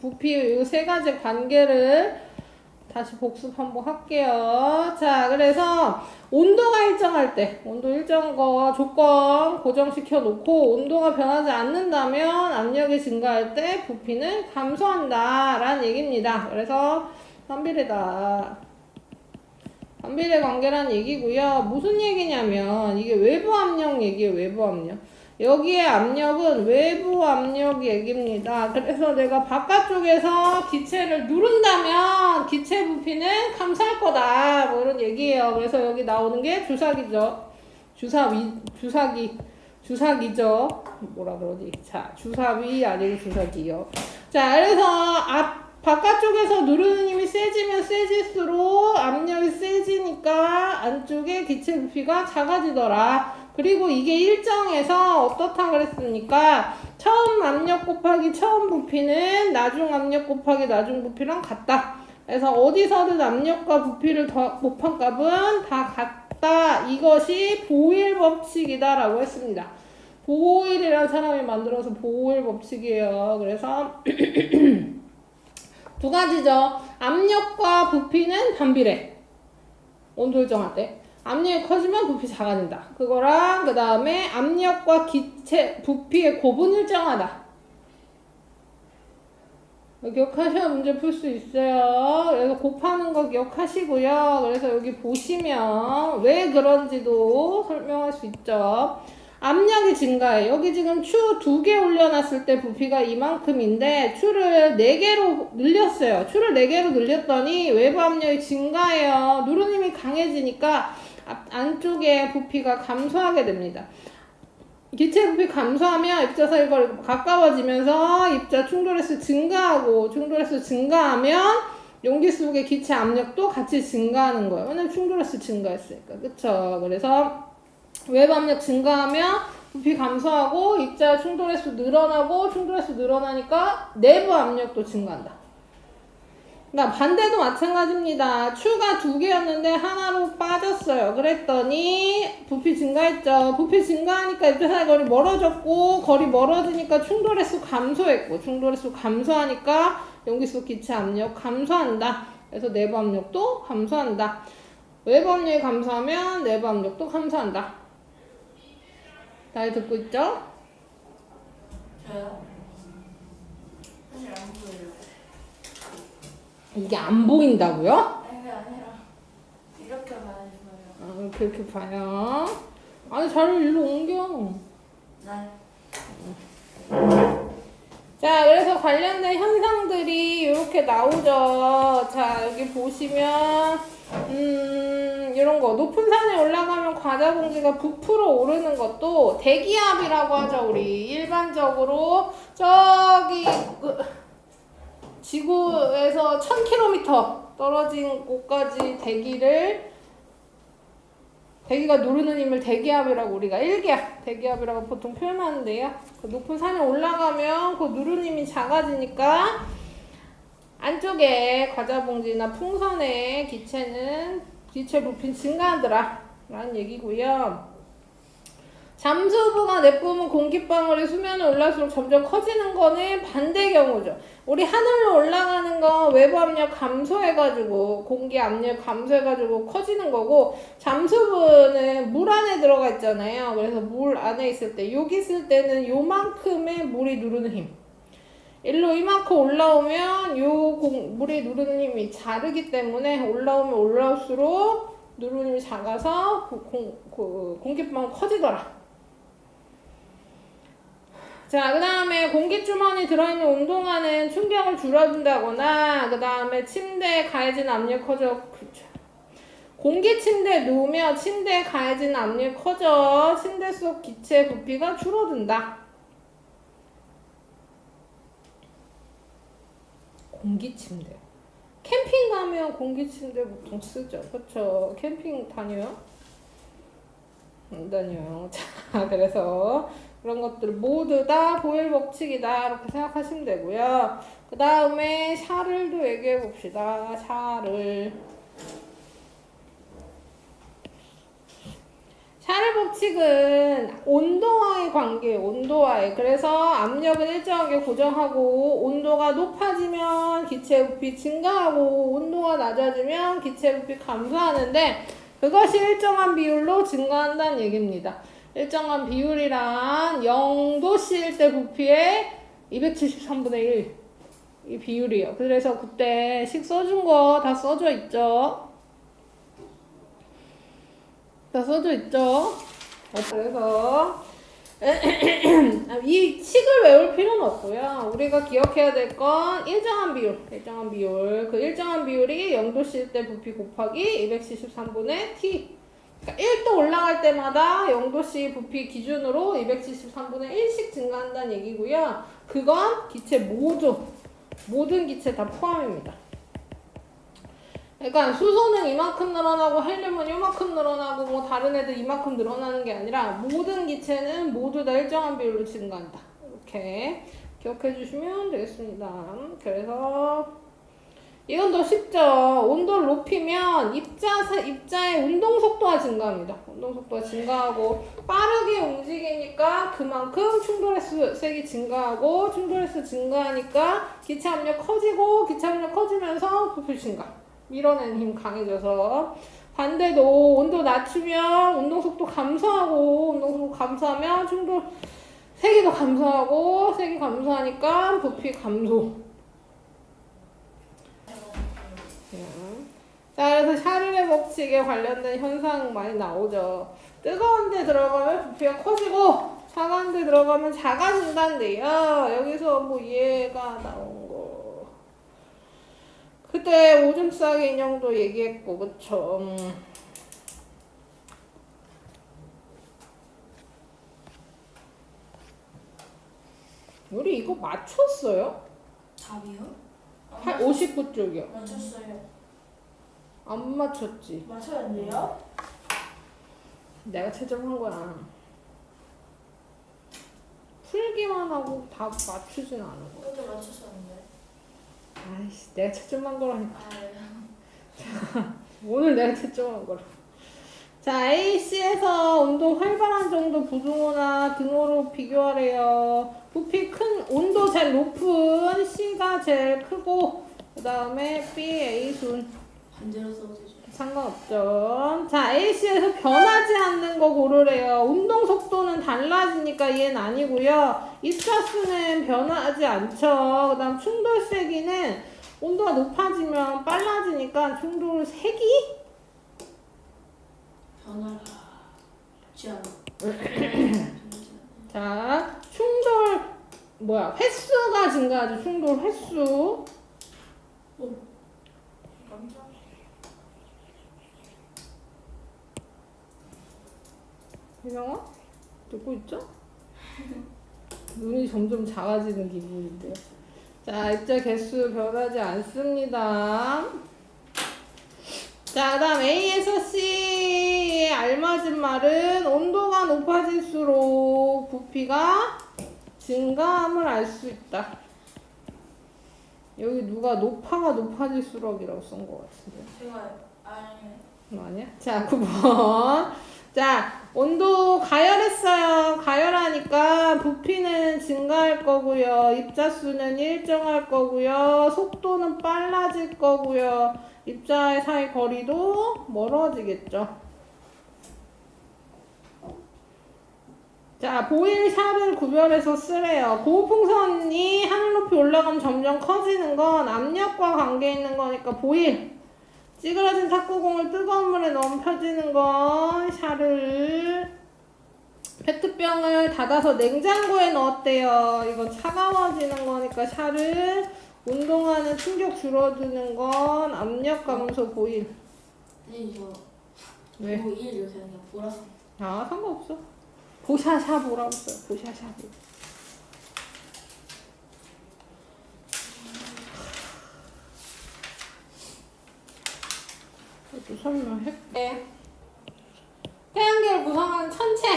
부피 이 세 가지 관계를 다시 복습 한번 할게요. 자, 그래서 온도가 일정할 때, 온도 일정한 거 조건 고정시켜 놓고 온도가 변하지 않는다면 압력이 증가할 때 부피는 감소한다 라는 얘기입니다. 그래서 반비례다. 반비례 관계라는 얘기고요. 무슨 얘기냐면 이게 외부 압력 얘기예요. 외부 압력. 여기에 압력은 외부 압력 얘기입니다. 그래서 내가 바깥쪽에서 기체를 누른다면 기체 부피는 감소할 거다. 뭐 이런 얘기예요. 그래서 여기 나오는 게 주사기죠. 주사기죠. 뭐라 그러지? 자, 주사위 아니고 주사기요. 자, 그래서 바깥쪽에서 누르는 힘이 세지면 세질수록 압력이 세지니까 안쪽에 기체 부피가 작아지더라. 그리고 이게 일정해서 어떻다 그랬습니까? 처음 압력 곱하기 처음 부피는 나중 압력 곱하기 나중 부피랑 같다. 그래서 어디서든 압력과 부피를 곱한 값은 다 같다. 이것이 보일 법칙이다 라고 했습니다. 보일이라는 사람이 만들어서 보일 법칙이에요. 그래서 두 가지죠. 압력과 부피는 반비례. 온도 일정할 때. 압력이 커지면 부피 작아진다. 그거랑 그 다음에 압력과 기체 부피의 곱은 일정하다. 기억하셔야 문제 풀 수 있어요. 그래서 곱하는 거 기억하시고요. 그래서 여기 보시면 왜 그런지도 설명할 수 있죠. 압력이 증가해. 여기 지금 추 2개 올려놨을 때 부피가 이만큼인데 추를 4개로 늘렸어요. 추를 4개로 늘렸더니 외부 압력이 증가해요. 누르님이 강해지니까 안쪽에 부피가 감소하게 됩니다. 기체 부피 감소하면 입자 사이 거리가 가까워지면서 입자 충돌횟수 증가하고 충돌횟수 증가하면 용기 속의 기체 압력도 같이 증가하는 거예요. 왜냐면 충돌횟수 증가했으니까. 그쵸? 그래서 외부 압력 증가하면 부피 감소하고 입자 충돌횟수 늘어나고 충돌횟수 늘어나니까 내부 압력도 증가한다. 그러니까 반대도 마찬가지입니다. 추가 2개였는데 하나로 빠졌어요. 그랬더니 부피 증가했죠. 부피 증가하니까 입자사이 거리 멀어졌고 거리 멀어지니까 충돌횟수 감소했고 충돌횟수 감소하니까 용기 속 기체 압력 감소한다. 그래서 내부 압력도 감소한다. 외부 압력이 감소하면 내부 압력도 감소한다. 잘 듣고 있죠? 저요? 사실 안 보여요. 이게 안 보인다고요? 아니 그게 아니라 이렇게 봐야지 보여요. 그렇게 봐요. 아니 자료 일로 옮겨. 네. 자, 그래서 관련된 현상들이 이렇게 나오죠. 자, 여기 보시면 이런 거 높은 산에 올라가면 과자 봉지가 부풀어 오르는 것도 대기압이라고 하죠. 우리 일반적으로 저기 지구에서 1000km 떨어진 곳까지 대기가 누르는 힘을 대기압이라고 우리가 일기압, 대기압이라고 보통 표현하는데요. 그 높은 산에 올라가면 그 누르는 힘이 작아지니까 안쪽에 과자 봉지나 풍선의 기체 부피 증가하더라 라는 얘기고요. 잠수부가 내뿜은 공기방울이 수면에 올라갈수록 점점 커지는 거는 반대 경우죠. 우리 하늘로 올라가는 건 외부 압력 감소해가지고 공기 압력 감소해가지고 커지는 거고 잠수부는 물 안에 들어가 있잖아요. 그래서 물 안에 있을 때 여기 있을 때는 요만큼의 물이 누르는 힘. 일로 이만큼 올라오면 물이 누르는 힘이 자르기 때문에 올라오면 올라올수록 누르는 힘이 작아서 공기방울 커지더라. 자, 그 다음에 공기주머니 들어있는 운동화는 충격을 줄여준다거나, 그 다음에 침대에 가해진 압력 커져. 공기 침대에 누우면 침대에 가해진 압력이 커져. 침대 속 기체 부피가 줄어든다. 공기 침대. 캠핑 가면 공기 침대 보통 쓰죠. 그쵸? 캠핑 다녀요? 안 다녀요. 자, 그래서 그런 것들 모두 다 보일 법칙이다 이렇게 생각하시면 되고요. 그 다음에 샤를도 얘기해 봅시다. 샤를 법칙은 온도와의 관계예요. 온도와의. 그래서 압력은 일정하게 고정하고 온도가 높아지면 기체 부피 증가하고 온도가 낮아지면 기체 부피 감소하는데 그것이 일정한 비율로 증가한다는 얘기입니다. 일정한 비율이란 0도씨일 때 부피의 273분의 1. 이 비율이에요. 그래서 그때 식 써준 거 다 써져 있죠. 다 써져 있죠. 그래서 이 식을 외울 필요는 없고요. 우리가 기억해야 될 건 일정한 비율. 그 일정한 비율이 0도씨일 때 부피 곱하기 273분의 t. 그러니까 1도 올라갈 때마다 0도씨 부피 기준으로 273분의 1씩 증가한다는 얘기고요. 그건 기체 모든 기체 다 포함입니다. 그러니까 수소는 이만큼 늘어나고 헬륨은 이만큼 늘어나고 뭐 다른 애들 이만큼 늘어나는 게 아니라 모든 기체는 모두 다 일정한 비율로 증가한다. 이렇게 기억해 주시면 되겠습니다. 그래서 이건 더 쉽죠. 온도를 높이면 입자의 운동 속도가 증가합니다. 운동 속도가 증가하고 빠르게 움직이니까 그만큼 충돌 횟수색이 증가하고 충돌 횟수 증가하니까 기체 압력 커지고 기체 압력 커지면서 부피 증가. 밀어내는 힘 강해져서 반대로 온도 낮추면 운동 속도 감소하고 운동 속도 감소하면 충돌 세기도 감소하고 세기 감소하니까 부피 감소. 자, 그래서 샤를의 법칙에 관련된 현상 많이 나오죠. 뜨거운 데 들어가면 부피가 커지고 차가운 데 들어가면 작아진다는데요. 여기서 뭐 얘가 나온 거. 그때 오줌 싸기 인형도 얘기했고, 그쵸? 우리 이거 맞췄어요? 답이요? 59쪽이요. 맞췄어요. 안 맞췄지? 맞췄는데요? 내가 채점한 거야. 풀기만 하고 다 맞추진 않은 거. 그것도 맞췄었는데. 아이씨, 내가 채점한 거라니까. 아, 네. 오늘 내가 채점한 거라. 자, AC에서 온도 활발한 정도 부등호나 등호로 비교하래요. 부피 큰, 온도 제일 높은 C가 제일 크고, 그 다음에 B, A 순. 반대로 써도 되죠. 상관없죠. 자, AC에서 변하지 않는 거 고르래요. 운동 속도는 달라지니까 얘는 아니고요. 입자수는 변하지 않죠. 그 다음 충돌 세기는 온도가 높아지면 빨라지니까 충돌 세기? 변하지 않아. 자, 충돌, 횟수가 증가하죠. 충돌 횟수. 깜짝. 혜정아? 듣고 있죠? 눈이 점점 작아지는 기분인데요. 자, 입자 개수 변하지 않습니다. 자, 그 다음 A에서 C에 알맞은 말은 온도가 높아질수록 부피가 증가함을 알 수 있다. 여기 누가 높아가 높아질수록이라고 쓴 것 같은데. 제가 아니야? 자, 9번. 자, 온도 가열했어요. 가열하니까 부피는 증가할 거고요. 입자수는 일정할 거고요. 속도는 빨라질 거고요. 입자의 사이 거리도 멀어지겠죠. 자, 보일 샤를 구별해서 쓰래요. 고풍선이 하늘 높이 올라가면 점점 커지는 건 압력과 관계 있는 거니까 보일. 찌그러진 탁구공을 뜨거운 물에 넣으면 펴지는 건 샤를. 페트병을 닫아서 냉장고에 넣었대요. 이건 차가워지는 거니까 샤를. 운동하는 충격 줄어드는 건 압력 감소 보일. 근데 이거 왜? 뭐1 이렇게 하는 게 보라색. 아, 상관없어. 보샤샤 보라고 써요. 보샤샤 보. 이것도 설명할게. 태양계를 구성하는 천체.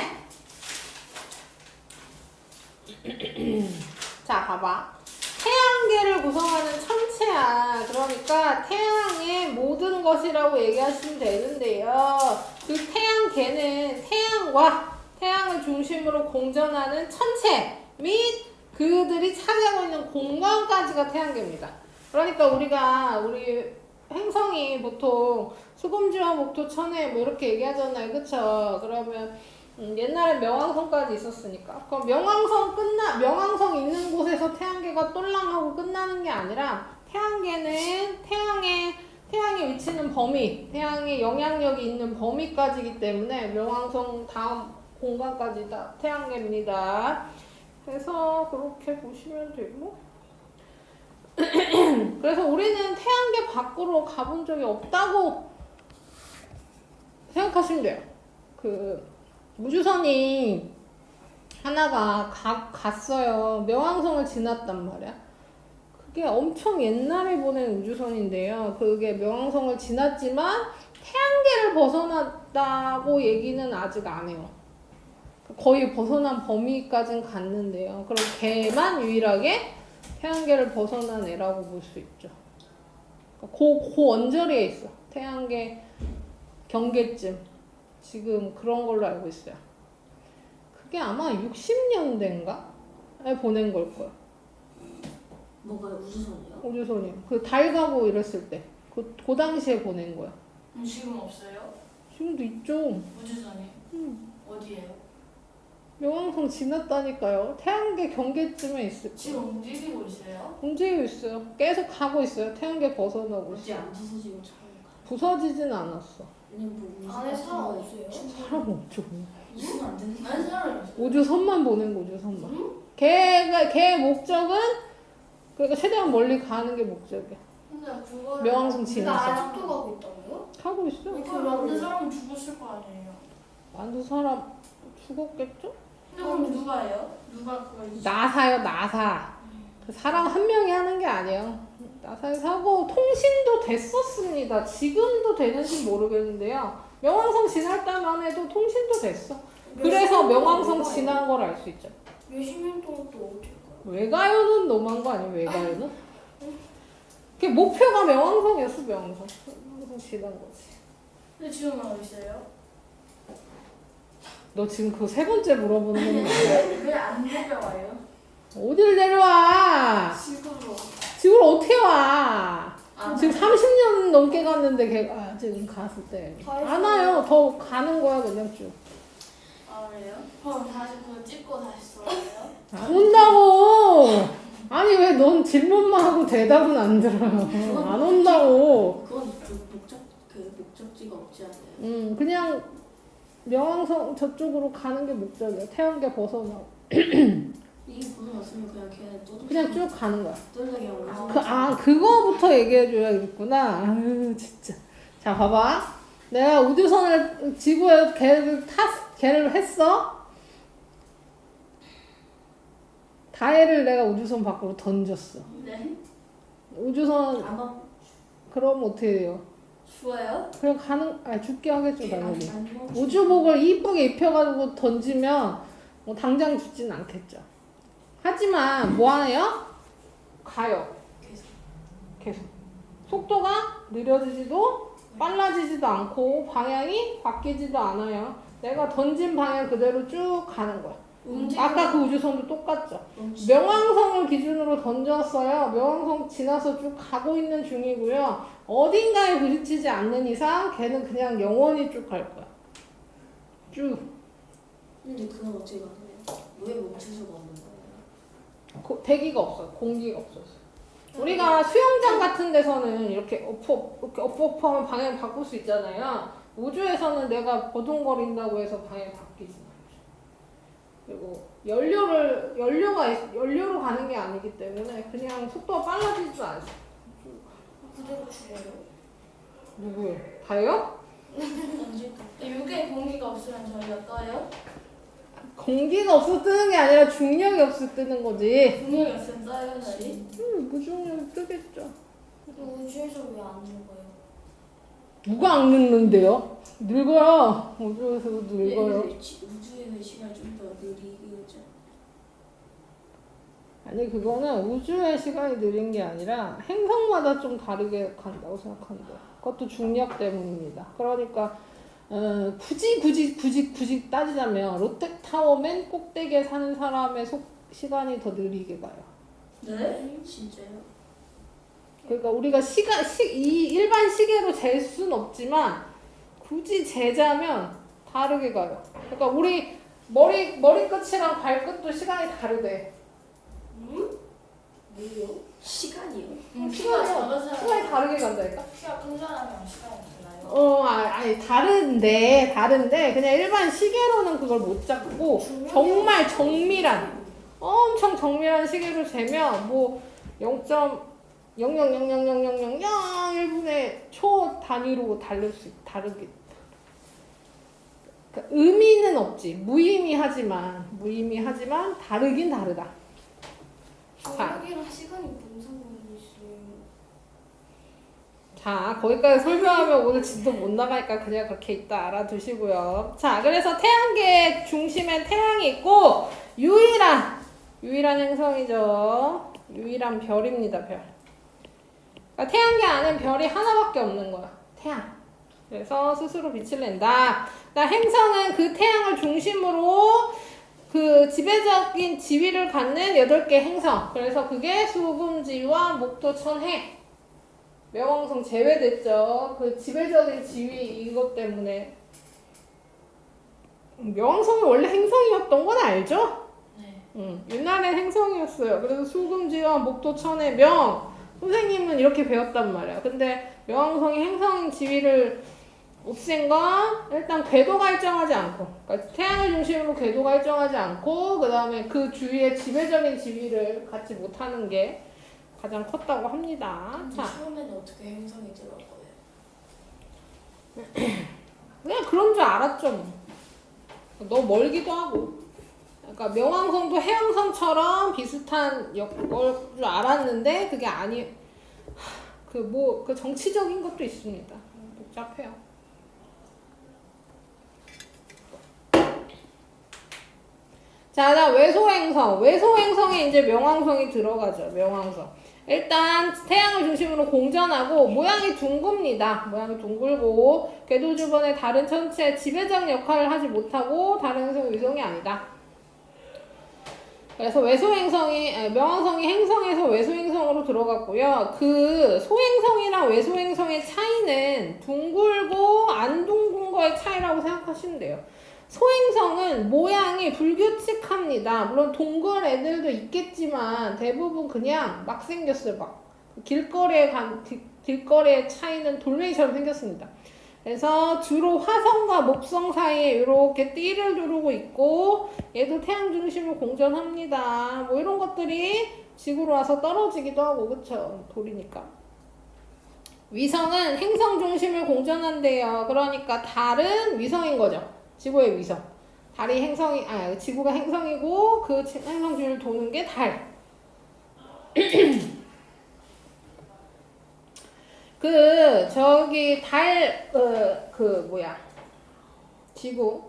자, 봐봐. 태양 태양계를 구성하는 천체야. 그러니까 태양의 모든 것이라고 얘기하시면 되는데요. 그 태양계는 태양을 중심으로 공전하는 천체 및 그들이 차지하고 있는 공간까지가 태양계입니다. 그러니까 우리 행성이 보통 수금지와 목토, 천해 뭐 이렇게 얘기하잖아요. 그쵸? 그러면 옛날에 명왕성까지 있었으니까. 그럼 명왕성 있는 곳에서 태양계가 똘랑하고 끝나는 게 아니라 태양계는 태양의 위치는 범위, 태양의 영향력이 있는 범위까지이기 때문에 명왕성 다음 공간까지 다 태양계입니다. 그래서 그렇게 보시면 되고. 그래서 우리는 태양계 밖으로 가본 적이 없다고 생각하시면 돼요. 그 우주선이 하나가 갔어요. 명왕성을 지났단 말이야. 그게 엄청 옛날에 보낸 우주선인데요. 그게 명왕성을 지났지만 태양계를 벗어났다고 얘기는 아직 안 해요. 거의 벗어난 범위까지는 갔는데요. 그럼 걔만 유일하게 태양계를 벗어난 애라고 볼 수 있죠. 그 언저리에 있어. 태양계 경계쯤. 지금 그런 걸로 알고 있어요. 그게 아마 60년대인가에 보낸 걸 거야. 뭐가요? 우주선이요? 우주선이요. 그 달 가고 이랬을 때. 그 당시에 보낸 거야. 지금 없어요? 지금도 있죠. 우주선이? 어디에요? 명왕성 지났다니까요. 태양계 경계쯤에 있을 거야. 지금 움직이고 있어요? 움직이고 있어요. 계속 가고 있어요. 태양계 벗어나고 어디 있어요. 안 부서지고 잘 부서지진 않았어. 그냥 뭐 안에 사람 없어요? 사람 없죠. 있으면 안 되는 안에 사람이 없어요? 우주선만 보낸 거, 우주선만. 걔 목적은 그러니까 최대한 멀리 가는 게 목적이야. 근데 그거를 명왕성 근데 지났어. 아직도 가고 있다고요? 가고 있어. 그걸 만든 사람은 죽었을 거 아니에요? 만두 사람 죽었겠죠? 근데 그럼 누가 해요? 누가 그걸 나사요, 나사. 그 사람 한 명이 하는 게 아니에요. 나사에서 하고 통신도 됐었습니다. 지금도 되는지 모르겠는데요. 명왕성 지날 때만 해도 통신도 됐어. 그래서 명왕성 지난 걸 알 수 있죠. 몇십 년 동안 또 어딜 가요? 외가요는 너무한 거 아니에요, 외가요는? 그 목표가 명왕성이었어, 명왕성. 명왕성 지난 거지. 근데 지금은 어디 있어요? 너 지금 그 세 번째 물어보는 건데 왜안 내려와요? 어딜 내려와? 지금으로 지구를 어떻게 와? 아, 지금 30년 넘게 갔는데 걔가 지금 갔을 때. 다 안 와요. 더 가는 거야, 그냥 쭉. 아 그래요? 그럼 다시 그거 찍고 다시 쏘아요? 안 온다고! 아니, 왜 넌 질문만 하고 대답은 안 들어요? 안 온다고. 그건 그 목적지가 없지 않나요? 그냥 명왕성 저쪽으로 가는 게 목적이야. 태양계 벗어나고. 이게 벗어났으면 그냥 걔는 또 그냥 쭉 가는 거야. 똘똘하게 하고 그거부터 얘기해줘야겠구나. 아유, 진짜. 자, 봐봐. 내가 우주선을 지구에 걔를 했어. 다혜를 내가 우주선 밖으로 던졌어. 네? 우주선, 아마 그럼 어떻게 돼요? 좋아요? 그냥 죽게 하겠죠, 당연히. 안 멈추- 우주복을 이쁘게 입혀가지고 던지면 뭐 당장 죽진 않겠죠. 하지만 뭐 하네요? 가요. 계속. 속도가 느려지지도 빨라지지도 않고 방향이 바뀌지도 않아요. 내가 던진 방향 그대로 쭉 가는 거야. 아까 그 우주선도 똑같죠. 명왕성을 기준으로 던졌어요. 명왕성 지나서 쭉 가고 있는 중이고요. 어딘가에 부딪히지 않는 이상 걔는 그냥 영원히 쭉 갈 거야. 쭉. 근데 그건 어떻게 가능해요? 왜 멈출 수가 없는 거예요? 대기가 없어. 공기가 없었어. 우리가 수영장 같은 데서는 이렇게 엎어하면 방향 바꿀 수 있잖아요. 우주에서는 내가 버둥거린다고 해서 방향 바뀌지 않죠. 그리고 연료로 가는 게 아니기 때문에 그냥 속도가 빨라지지도 않죠. 그대로 죽어요. 누구요? 다요? 육에 공기가 없으면 저희가 떠요? 공기가 없어 뜨는 게 아니라 중력이 없어 뜨는 거지. 중력이 없으면 떠요 저희? 무중력 뜨겠죠. 근데 우주에서 왜 안 죽어요? 누가 안 늙는데요? 늙어요. 우주에서도 늙어요. 우주에는 시간이 좀 더 느리겠죠. 아니 그거는 우주의 시간이 느린 게 아니라 행성마다 좀 다르게 간다고 생각하는데 그것도 중력 때문입니다. 그러니까 굳이 따지자면 롯데타워 맨 꼭대기에 사는 사람의 시간이 더 느리게 가요. 네? 진짜요? 그러니까 우리가 이 일반 시계로 잴 수는 없지만 굳이 재자면 다르게 가요. 그러니까 우리 머리끝이랑 발끝도 시간이 다르대. 뭐요? 시간이요? 시간이 다르게 간다니까? 키가 큰 사람이랑 시간이 달라요? 아니 다른데 그냥 일반 시계로는 그걸 못 잡고 정말 정밀한 엄청 정밀한 시계로 재면 뭐 0.000000001분의 초 단위로 다르게. 그러니까 의미는 없지. 무의미하지만 다르긴 다르다. 저녁이랑 시간이 무슨 상관이 있어요? 자, 거기까지 설명하면 오늘 진도 못 나가니까 그냥 그렇게 있다 알아두시고요. 자, 그래서 태양계 중심엔 태양이 있고 유일한 행성이죠. 유일한 별입니다, 별. 그러니까 태양계 안엔 별이 하나밖에 없는 거야. 태양. 그래서 스스로 빛을 낸다. 그러니까 행성은 그 태양을 중심으로 그 지배적인 지위를 갖는 8개 행성. 그래서 그게 수금지와 목토천해. 명왕성 제외됐죠. 그 지배적인 지위 이것 때문에. 명왕성이 원래 행성이었던 건 알죠? 네. 옛날엔 행성이었어요. 그래서 수금지와 목토천해 선생님은 이렇게 배웠단 말이야. 근데 명왕성이 행성인 지위를 없앤 건 일단 궤도가 일정하지 않고, 그러니까 태양을 중심으로 궤도가 일정하지 않고, 그 다음에 그 주위의 지배적인 지위를 갖지 못하는 게 가장 컸다고 합니다. 자, 처음에는 어떻게 행성이 들어가요? 그냥 그런 줄 알았죠. 뭐. 너무 멀기도 하고. 그러니까 명왕성도 해왕성처럼 비슷한 걸 줄 알았는데 그게 그 정치적인 것도 있습니다. 복잡해요. 자, 외소행성. 외소행성에 이제 명왕성이 들어가죠. 명왕성. 일단 태양을 중심으로 공전하고 모양이 둥굽니다. 모양이 둥글고 궤도 주변의 다른 천체의 지배적 역할을 하지 못하고 다른 행성은 위성이 아니다. 그래서 명왕성이 행성에서 외소행성으로 들어갔고요. 그 소행성이랑 외소행성의 차이는 둥글고 안 둥근 거의 차이라고 생각하시면 돼요. 소행성은 모양이 불규칙합니다. 물론 동글 애들도 있겠지만 대부분 그냥 막 생겼어요. 막 길거리의 차이는 돌멩이처럼 생겼습니다. 그래서 주로 화성과 목성 사이에 이렇게 띠를 두르고 있고 얘도 태양 중심으로 공전합니다. 뭐 이런 것들이 지구로 와서 떨어지기도 하고 그쵸? 돌이니까. 위성은 행성 중심을 공전한대요. 그러니까 달은 위성인 거죠. 지구의 위성. 지구가 행성이고 그 행성 주위를 도는 게 달. 지구의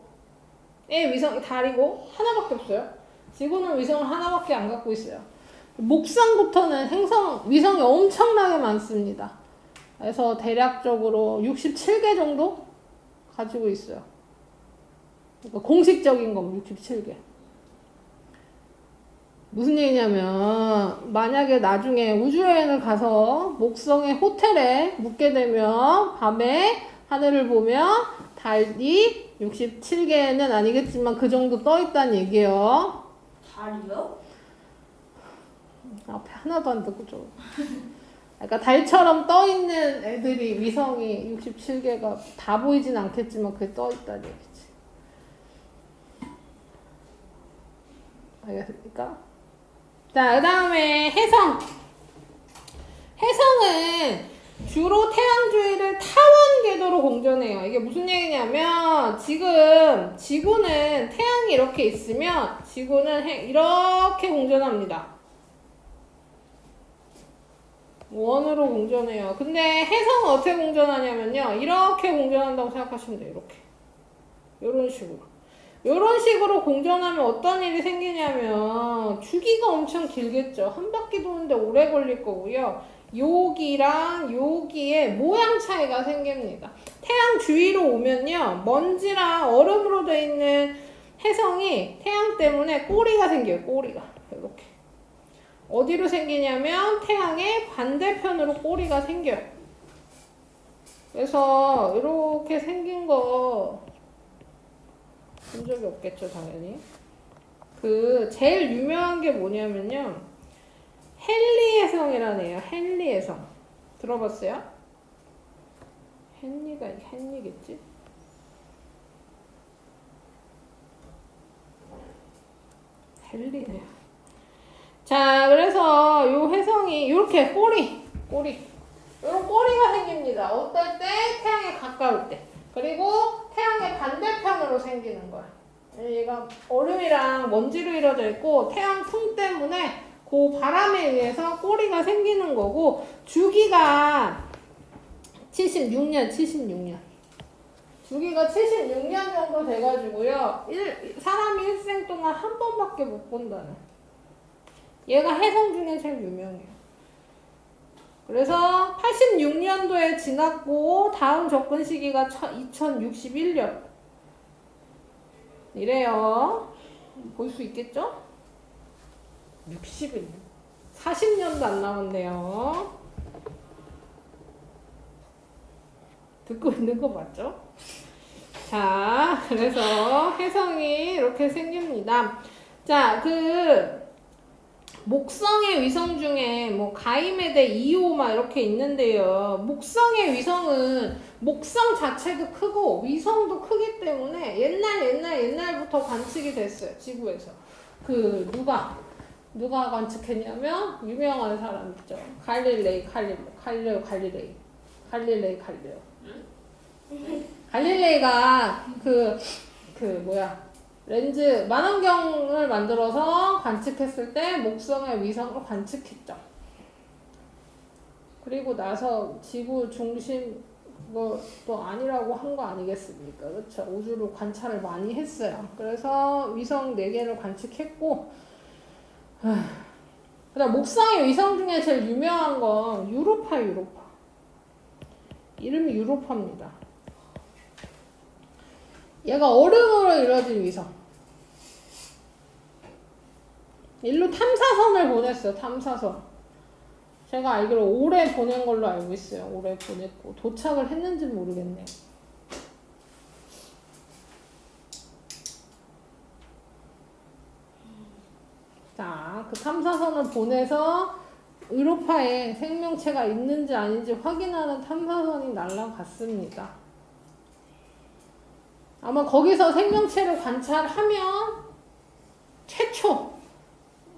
위성이 달이고 하나밖에 없어요. 지구는 위성을 하나밖에 안 갖고 있어요. 목성부터는 위성이 엄청나게 많습니다. 그래서 대략적으로 67개 정도 가지고 있어요. 그러니까 공식적인 건 67개. 무슨 얘기냐면 만약에 나중에 우주여행을 가서 목성의 호텔에 묵게 되면 밤에 하늘을 보면 달이 67개는 아니겠지만 그 정도 떠 있다는 얘기예요. 달이요? 앞에 하나도 안 듣고 좀. 그러니까 달처럼 떠 있는 애들이 위성이 67개가 다 보이진 않겠지만 그게 떠 있다는 얘기지. 알겠습니까? 자, 그 다음에 해성. 해성은 주로 태양 주위를 타원 궤도로 공전해요. 이게 무슨 얘기냐면 지금 지구는 태양이 이렇게 있으면 지구는 이렇게 공전합니다. 원으로 공전해요. 근데 해성은 어떻게 공전하냐면요. 이렇게 공전한다고 생각하시면 돼요. 이렇게. 이런 식으로. 이런 식으로 공전하면 어떤 일이 생기냐면 주기가 엄청 길겠죠. 한 바퀴 도는데 오래 걸릴 거고요. 여기랑 여기에 모양 차이가 생깁니다. 태양 주위로 오면요. 먼지랑 얼음으로 돼 있는 혜성이 태양 때문에 꼬리가 생겨요. 꼬리가. 이렇게. 어디로 생기냐면 태양의 반대편으로 꼬리가 생겨요. 그래서 이렇게 생긴 거 본 적이 없겠죠, 당연히. 그 제일 유명한 게 뭐냐면요. 헨리해성이라는 애요. 헨리해성. 들어봤어요? 헨리겠지? 헨리네요. 자, 그래서 요 혜성이 이렇게 꼬리. 이런 꼬리가 생깁니다. 어떨 때? 태양에 가까울 때. 그리고 태양의 반대편으로 생기는 거야. 얘가 얼음이랑 먼지로 이루어져 있고 태양 풍 때문에 그 바람에 의해서 꼬리가 생기는 거고 주기가 76년. 주기가 76년 정도 돼가지고요. 사람이 일생 동안 한 번밖에 못 본다는. 얘가 혜성 중에 제일 유명해요. 그래서 86년도에 지났고 다음 접근 시기가 2061년 이래요. 볼 수 있겠죠? 60일 40년도 안 남았네요. 듣고 있는 거 맞죠? 자, 그래서 혜성이 이렇게 생깁니다. 자, 목성의 위성 중에 뭐 가이메데 2호 막 이렇게 있는데요. 목성의 위성은 목성 자체도 크고 위성도 크기 때문에 옛날부터 관측이 됐어요. 지구에서. 누가 관측했냐면 유명한 사람 있죠. 갈릴레오. 갈릴레이가 렌즈 만원경을 만들어서 관측했을 때 목성의 위성을 관측했죠. 그리고 나서 지구 중심 것도 아니라고 한 거 아니겠습니까? 그렇죠. 우주로 관찰을 많이 했어요. 그래서 위성 4개를 관측했고 그다음 목성의 위성 중에 제일 유명한 건 유로파. 이름이 유로파입니다. 얘가 얼음으로 이루어진 위성. 일로 탐사선을 보냈어요. 탐사선. 제가 알기로 올해 보낸 걸로 알고 있어요. 올해 보냈고 도착을 했는지는 모르겠네요. 자, 그 탐사선을 보내서 유로파에 생명체가 있는지 아닌지 확인하는 탐사선이 날아갔습니다. 아마 거기서 생명체를 관찰하면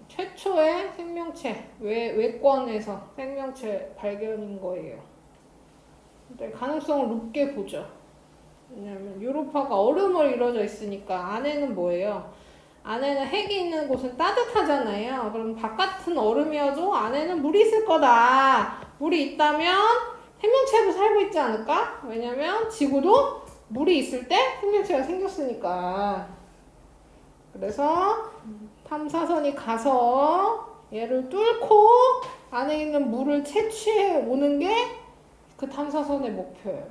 최초의 생명체, 외권에서 생명체 발견인 거예요. 근데 가능성을 높게 보죠. 왜냐면 유로파가 얼음으로 이루어져 있으니까 안에는 뭐예요? 안에는 핵이 있는 곳은 따뜻하잖아요. 그럼 바깥은 얼음이어도 안에는 물이 있을 거다. 물이 있다면 생명체도 살고 있지 않을까? 왜냐면 지구도 물이 있을 때 생명체가 생겼으니까. 그래서 탐사선이 가서 얘를 뚫고 안에 있는 물을 채취해 오는 게 그 탐사선의 목표예요.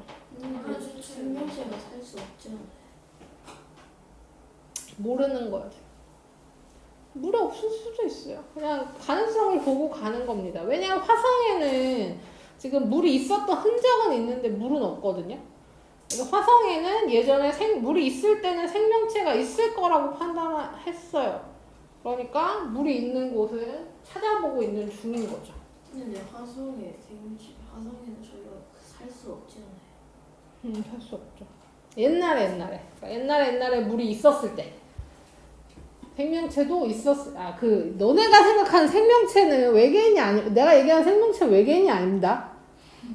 생명체가 살 수 없잖아요. 모르는 거지. 물이 없을 수도 있어요. 그냥 가능성을 보고 가는 겁니다. 왜냐하면 화성에는 지금 물이 있었던 흔적은 있는데 물은 없거든요. 그러니까 화성에는 예전에 물이 있을 때는 생명체가 있을 거라고 판단했어요. 그러니까 물이 있는 곳을 찾아보고 있는 중인 거죠. 근데 화성에는 저희가 살 수 없지 않아요? 살 수 없죠. 옛날에. 그러니까 옛날에 물이 있었을 때. 생명체도 너네가 생각하는 생명체는 내가 얘기하는 생명체 외계인이 아닙니다.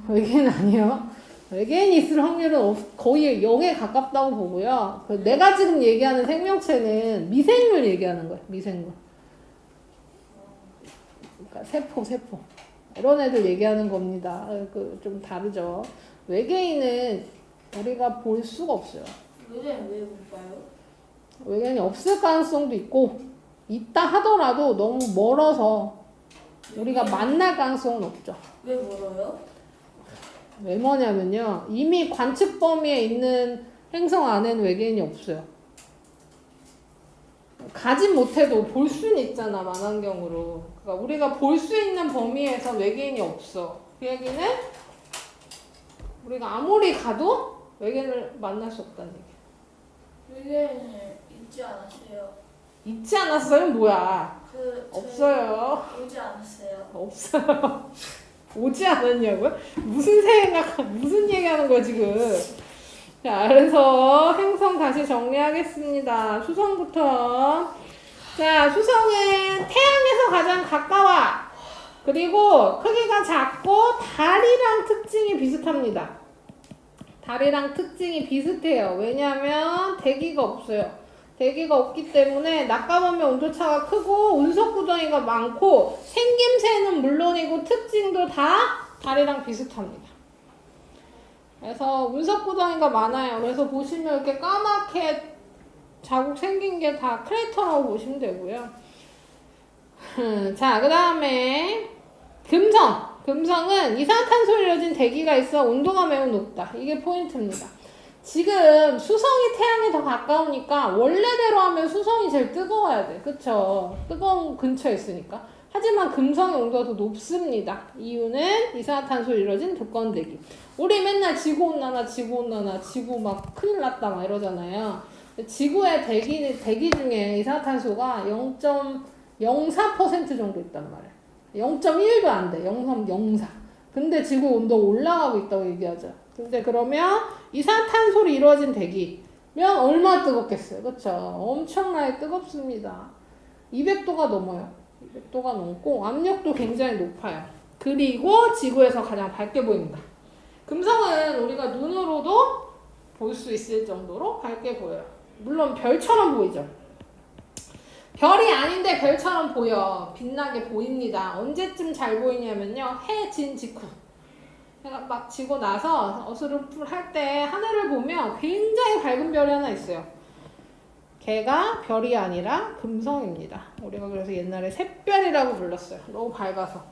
외계인 아니에요. 외계인이 있을 확률은 거의 0에 가깝다고 보고요. 내가 지금 얘기하는 생명체는 미생물 얘기하는 거예요. 미생물. 그러니까 세포. 이런 애들 얘기하는 겁니다. 좀 다르죠. 외계인은 우리가 볼 수가 없어요. 왜 못 봐요? 외계인이 없을 가능성도 있고 있다 하더라도 너무 멀어서 우리가 만날 가능성은 없죠. 왜 멀어요? 왜 뭐냐면요. 이미 관측 범위에 있는 행성 안에는 외계인이 없어요. 가진 못해도 볼 수는 있잖아, 만환경으로. 그러니까 우리가 볼 수 있는 범위에서 외계인이 없어. 그 얘기는 우리가 아무리 가도 외계인을 만날 수 없다는 얘기야. 외계인을 잊지 않았어요. 있지 않았어요? 뭐야? 저희 없어요. 오지 않았어요. 없어요. 오지 않았냐고요? 무슨 얘기하는 거야, 지금? 자, 그래서 행성 다시 정리하겠습니다. 수성부터. 자, 수성은 태양에서 가장 가까워. 그리고 크기가 작고 달이랑 특징이 비슷합니다. 달이랑 특징이 비슷해요. 왜냐하면 대기가 없어요. 대기가 없기 때문에 낮과 밤의 온도차가 크고 운석 구덩이가 많고 생김새는 물론이고 특징도 다 달이랑 비슷합니다. 그래서 운석 구덩이가 많아요. 그래서 보시면 이렇게 까맣게 자국 생긴 게 다 크레이터라고 보시면 되고요. 자, 그 다음에 금성. 금성은 이산화탄소로 이루어진 대기가 있어 온도가 매우 높다. 이게 포인트입니다. 지금 수성이 태양에 더 가까우니까 원래대로 하면 수성이 제일 뜨거워야 돼. 그쵸? 뜨거운 근처에 있으니까. 하지만 금성의 온도가 더 높습니다. 이유는 이산화탄소로 이루어진 두꺼운 대기. 우리 맨날 지구온난화, 지구온난화, 지구 막 큰일 났다 막 이러잖아요. 지구의 대기 중에 이산화탄소가 0.04% 정도 있단 말이에요. 0.1도 안 돼. 0.04. 근데 지구 온도가 올라가고 있다고 얘기하죠. 근데 그러면 이산화탄소로 이루어진 대기면 얼마나 뜨겁겠어요. 그쵸? 엄청나게 뜨겁습니다. 200도가 넘어요. 200도가 넘고 압력도 굉장히 높아요. 그리고 지구에서 가장 밝게 보입니다. 금성은 우리가 눈으로도 볼 수 있을 정도로 밝게 보여요. 물론 별처럼 보이죠. 별이 아닌데 별처럼 보여. 빛나게 보입니다. 언제쯤 잘 보이냐면요. 해 진 직후. 해가 막 지고 나서 어스름풀할 때 하늘을 보면 굉장히 밝은 별이 하나 있어요. 걔가 별이 아니라 금성입니다. 우리가 그래서 옛날에 샛별이라고 불렀어요. 너무 밝아서.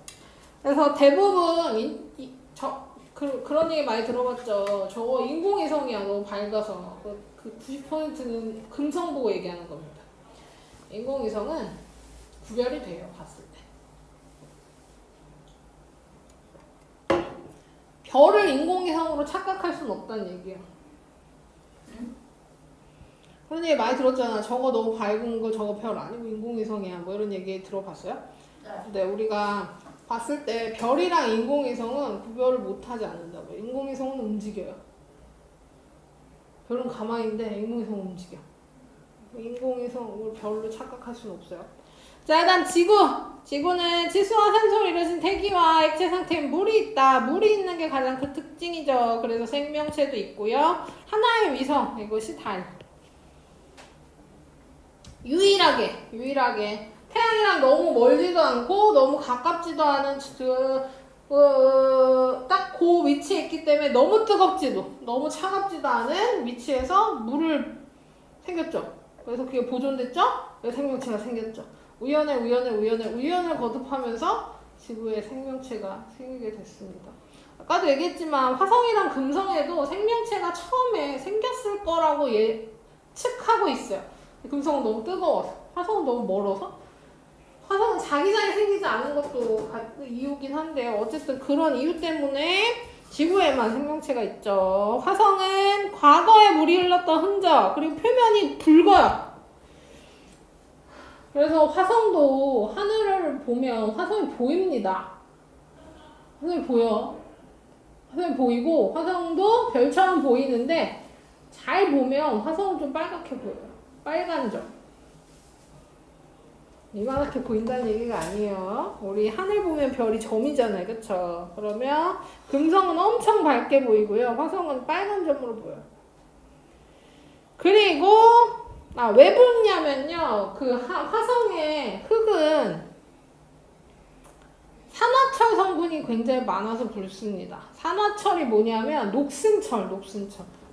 그래서 대부분 그런 얘기 많이 들어봤죠. 저거 인공위성이야. 너무 밝아서. 그 90%는 금성 보고 얘기하는 겁니다. 인공위성은 구별이 돼요. 봤을 때. 별을 인공위성으로 착각할 수는 없다는 얘기야. 그런 얘기 많이 들었잖아. 저거 너무 밝은 거 저거 별 아니고 인공위성이야. 뭐 이런 얘기 들어봤어요? 네. 근데 우리가 봤을 때 별이랑 인공위성은 구별을 못하지 않는다고요. 인공위성은 움직여요. 별은 가만히 있는데 인공위성은 움직여. 인공위성을 별로 착각할 수는 없어요. 자, 일단 지구. 지구는 지수와 산소로 이루어진 대기와 액체 상태에 물이 있다. 물이 있는 게 가장 그 특징이죠. 그래서 생명체도 있고요. 하나의 위성, 이것이 달. 유일하게 태양이랑 너무 멀지도 않고 너무 가깝지도 않은 딱 그 위치에 있기 때문에 너무 뜨겁지도 너무 차갑지도 않은 위치에서 물을 생겼죠. 그래서 그게 보존됐죠? 그래서 생명체가 생겼죠. 우연을 거듭하면서 지구에 생명체가 생기게 됐습니다. 아까도 얘기했지만 화성이랑 금성에도 생명체가 처음에 생겼을 거라고 예측하고 있어요. 금성은 너무 뜨거워서, 화성은 너무 멀어서. 화성은 자기장이 생기지 않은 것도 이유긴 한데요. 어쨌든 그런 이유 때문에 지구에만 생명체가 있죠. 화성은 과거에 물이 흘렀던 흔적, 그리고 표면이 붉어요. 그래서 화성도 하늘을 보면 화성이 보입니다. 화성이 보여. 화성이 보이고 화성도 별처럼 보이는데 잘 보면 화성은 좀 빨갛게 보여요. 빨간 점. 이만하게 보인다는 얘기가 아니에요. 우리 하늘 보면 별이 점이잖아요. 그쵸? 그러면 금성은 엄청 밝게 보이고요. 화성은 빨간 점으로 보여요. 그리고 왜 붉냐면요. 그 화성의 흙은 산화철 성분이 굉장히 많아서 붉습니다. 산화철이 뭐냐면 녹슨철.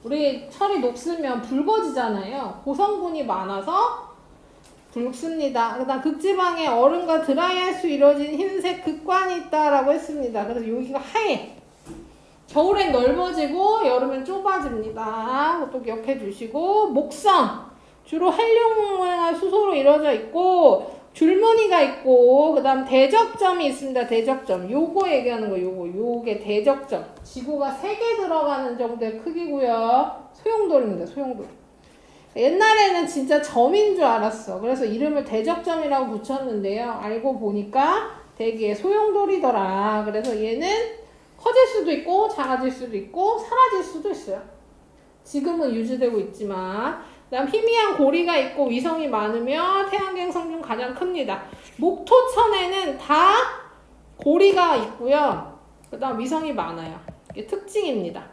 우리 철이 녹슬면 붉어지잖아요. 고성분이 많아서 붉습니다. 그다음 극지방에 얼음과 드라이할수 이루어진 흰색 극관이 있다라고 했습니다. 그래서 여기가 하얘. 겨울엔 넓어지고 여름엔 좁아집니다. 그것도 기억해 주시고 목성 주로 헬륨 모양의 수소로 이루어져 있고 줄무늬가 있고 그다음 대적점이 있습니다. 대적점 요거 얘기하는 거 요게 대적점. 지구가 3개 들어가는 정도의 크기고요. 소용돌입니다. 소용돌. 옛날에는 진짜 점인 줄 알았어. 그래서 이름을 대적점이라고 붙였는데요. 알고 보니까 되게 소용돌이더라. 그래서 얘는 커질 수도 있고 작아질 수도 있고 사라질 수도 있어요. 지금은 유지되고 있지만 그다음 희미한 고리가 있고 위성이 많으며 태양갱성 중 가장 큽니다. 목토천에는 다 고리가 있고요. 그다음 위성이 많아요. 이게 특징입니다.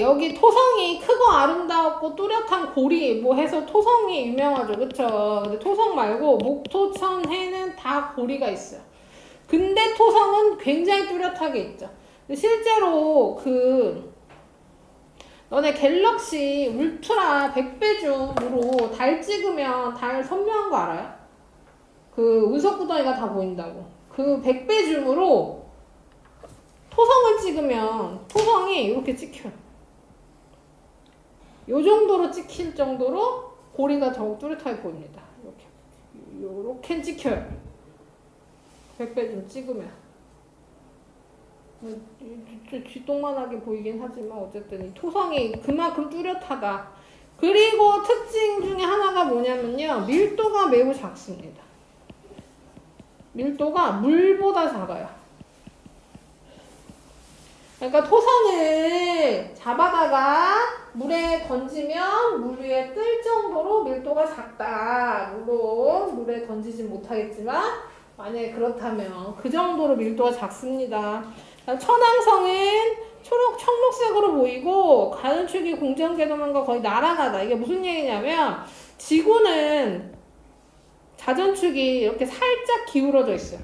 여기 토성이 크고 아름다웠고 뚜렷한 고리 뭐 해서 토성이 유명하죠. 그쵸? 근데 토성 말고 목토천해는 다 고리가 있어요. 근데 토성은 굉장히 뚜렷하게 있죠. 근데 실제로 너네 갤럭시 울트라 100배 줌으로 달 찍으면 달 선명한 거 알아요? 운석 구덩이가 다 보인다고. 100배 줌으로 토성을 찍으면 토성이 이렇게 찍혀요. 요 정도로 찍힐 정도로 고리가 더욱 뚜렷하게 보입니다. 요렇게 찍혀요. 100배 좀 찍으면. 쥐똥만하게 보이긴 하지만 어쨌든 이 토성이 그만큼 뚜렷하다. 그리고 특징 중에 하나가 뭐냐면요. 밀도가 매우 작습니다. 밀도가 물보다 작아요. 그러니까 토성을 잡아다가 물에 던지면 물 위에 뜰 정도로 밀도가 작다. 물론 물에 던지진 못하겠지만 만약에 그렇다면 그 정도로 밀도가 작습니다. 천왕성은 청록색으로 보이고 가는축이 공전궤도만과 거의 나란하다. 이게 무슨 얘기냐면 지구는 자전축이 이렇게 살짝 기울어져 있어요.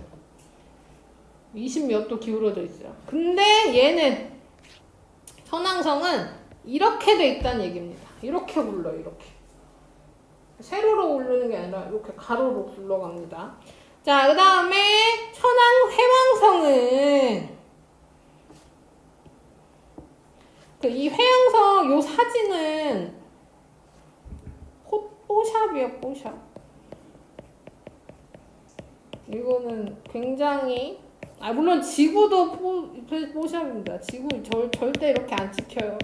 20몇 도 기울어져 있어요. 근데 얘는 천왕성은 이렇게 돼 있다는 얘기입니다. 이렇게 굴러 이렇게. 세로로 굴르는 게 아니라 이렇게 가로로 굴러갑니다. 자, 그 다음에 해왕성은 이 해왕성 요 사진은 뽀샵이에요. 뽀샵. 이거는 굉장히 물론 지구도 뽀샵입니다. 지구 절대 이렇게 안 찍혀요.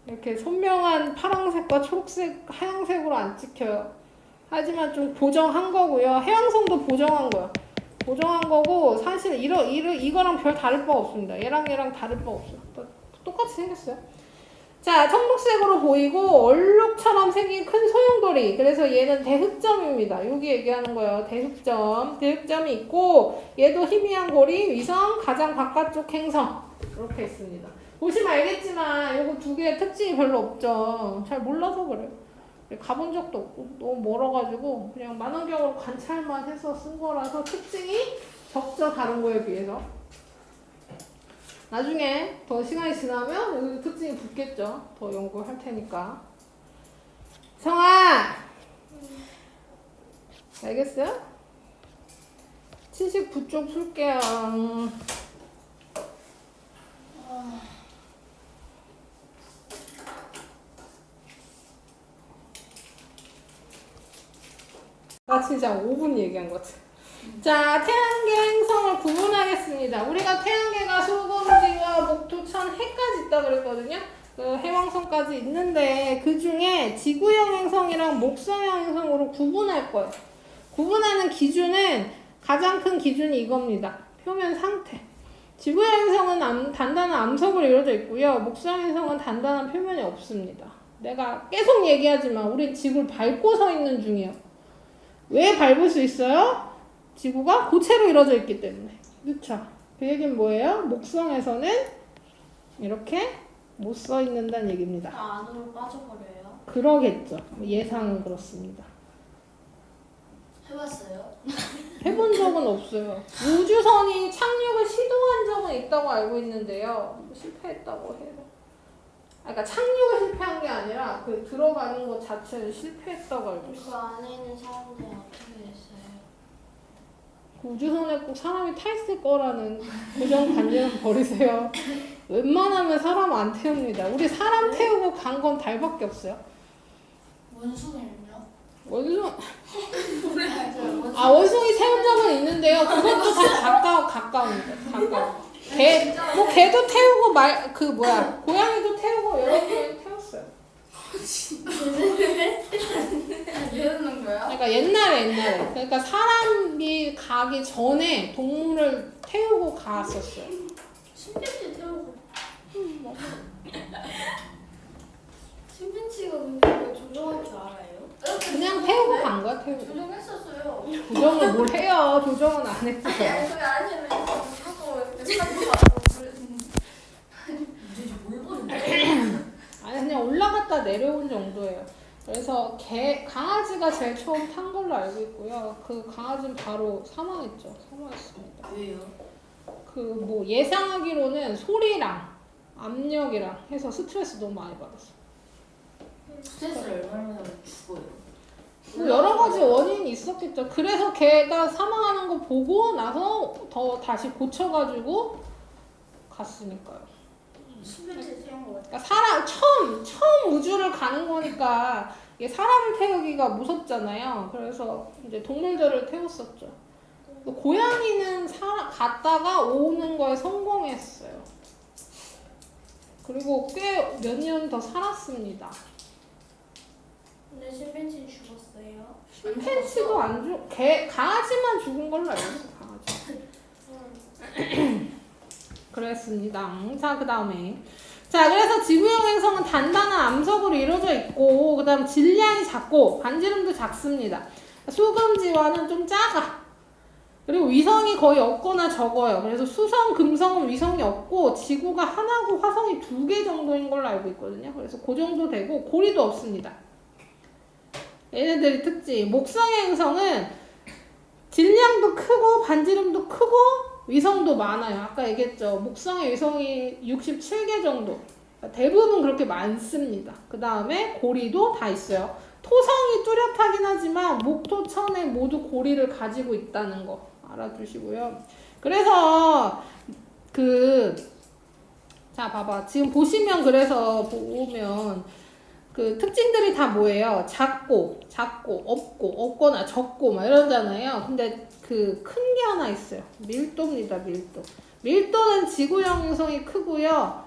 이렇게 선명한 파란색과 초록색, 하얀색으로 안 찍혀요. 하지만 좀 보정한 거고요. 해왕성도 보정한 거예요. 보정한 거고 사실 이거랑 별 다를 바 없습니다. 얘랑 다를 바 없어요. 똑같이 생겼어요. 자, 청록색으로 보이고 얼룩처럼 생긴 큰 소용돌이. 그래서 얘는 대흑점입니다. 여기 얘기하는 거예요. 대흑점. 대흑점이 있고 얘도 희미한 고리, 위성, 가장 바깥쪽 행성. 이렇게 있습니다. 보시면 알겠지만 요거 두 개의 특징이 별로 없죠. 잘 몰라서 그래요. 가본 적도 없고 너무 멀어가지고 그냥 만원경으로 관찰만 해서 쓴 거라서 특징이 적죠. 다른 거에 비해서. 나중에 더 시간이 지나면 여기 특징이 붙겠죠. 더 연구할 테니까. 성아! 알겠어요? 79쪽 풀게요. 나 진짜 5분 얘기한 것 같아. 자, 태양계 행성을 구분하겠습니다. 우리가 태양계가 소금지와 목토천 해까지 있다 그랬거든요. 해왕성까지 있는데 그 중에 지구형 행성이랑 목성형 행성으로 구분할 거예요. 구분하는 기준은 가장 큰 기준이 이겁니다. 표면 상태. 지구형 행성은 단단한 암석으로 이루어져 있고요. 목성 행성은 단단한 표면이 없습니다. 내가 계속 얘기하지만 우린 지구를 밟고 서 있는 중이에요. 왜 밟을 수 있어요? 지구가 고체로 이루어져 있기 때문에. 그쵸? 그 얘기는 뭐예요? 목성에서는 이렇게 못 써 있는다는 얘기입니다. 안으로 빠져버려요? 그러겠죠. 예상은 그렇습니다. 해봤어요? 해본 적은 없어요. 우주선이 착륙을 시도한 적은 있다고 알고 있는데요. 실패했다고 해요. 그러니까 착륙에 실패한 게 아니라 그 들어가는 것 자체는 실패했다고 알고 있어. 그 안에 있는 사람들 어떻게 됐어요? 그 우주선에 꼭 사람이 타 있을 거라는 고정관념을 버리세요. 웬만하면 사람 안 태웁니다. 우리 사람 태우고 간 건 달밖에 없어요. 원숭이는요? 원숭 맞아요. 아 원숭이 태운 적은 있는데요. 그것도 다 가까운데 가까워. 개도 태우고 고양이도 태우고 여러 개 태웠어요. 이러는 거야? 그러니까 옛날에 그러니까 사람이 가기 전에 동물을 태우고 갔었어요. 침팬지 태우고. 침팬지가 근데 왜 조종할 줄 알아요? 그냥 태우고 간 거야 태우고. 조종했었어요. 조정을 뭘 해요? 조정은 안 했어요. 그게 아니면 하고 이렇게 사고 왔고 이제 뭘 보는데? 아니 그냥 올라갔다 내려온 정도예요. 그래서 강아지가 제일 처음 탄 걸로 알고 있고요. 그 강아지는 바로 사망했죠. 사망했습니다. 왜요? 그 뭐 예상하기로는 소리랑 압력이랑 해서 스트레스 너무 많이 받았어. 스트레스를 얼마나 받으면 죽어요? 뭐 여러 가지 원인이 있었겠죠. 그래서 걔가 사망하는 거 보고 나서 더 다시 고쳐가지고 갔으니까요. 침팬지 태운 거 같아. 그러니까 처음 우주를 가는 거니까 이게 사람을 태우기가 무섭잖아요. 그래서 이제 동물들을 태웠었죠. 고양이는 갔다가 오는 거에 성공했어요. 그리고 꽤 몇 년 더 살았습니다. 근데 침팬지는 죽었어요. 침팬지도 안 죽, 강아지만 죽은 걸로 알고 있어요. 강아지. 그랬습니다. 자, 그 다음에. 자, 그래서 지구형 행성은 단단한 암석으로 이루어져 있고, 그 다음 질량이 작고, 반지름도 작습니다. 수금지와는 좀 작아. 그리고 위성이 거의 없거나 적어요. 그래서 수성, 금성은 위성이 없고, 지구가 하나고 화성이 2개 정도인 걸로 알고 있거든요. 그래서 그 정도 되고, 고리도 없습니다. 얘네들이 특징. 목성의 행성은 질량도 크고, 반지름도 크고, 위성도 많아요. 아까 얘기했죠. 목성의 위성이 67개 정도. 대부분 그렇게 많습니다. 그 다음에 고리도 다 있어요. 토성이 뚜렷하긴 하지만 목토천에 모두 고리를 가지고 있다는 거 알아두시고요. 그래서 자 봐봐. 지금 보시면 그래서 보면 그 특징들이 다 뭐예요? 작고, 없거나 적고 막 이러잖아요. 근데 그 큰 게 하나 있어요. 밀도입니다, 밀도. 밀도는 지구형 행성이 크고요.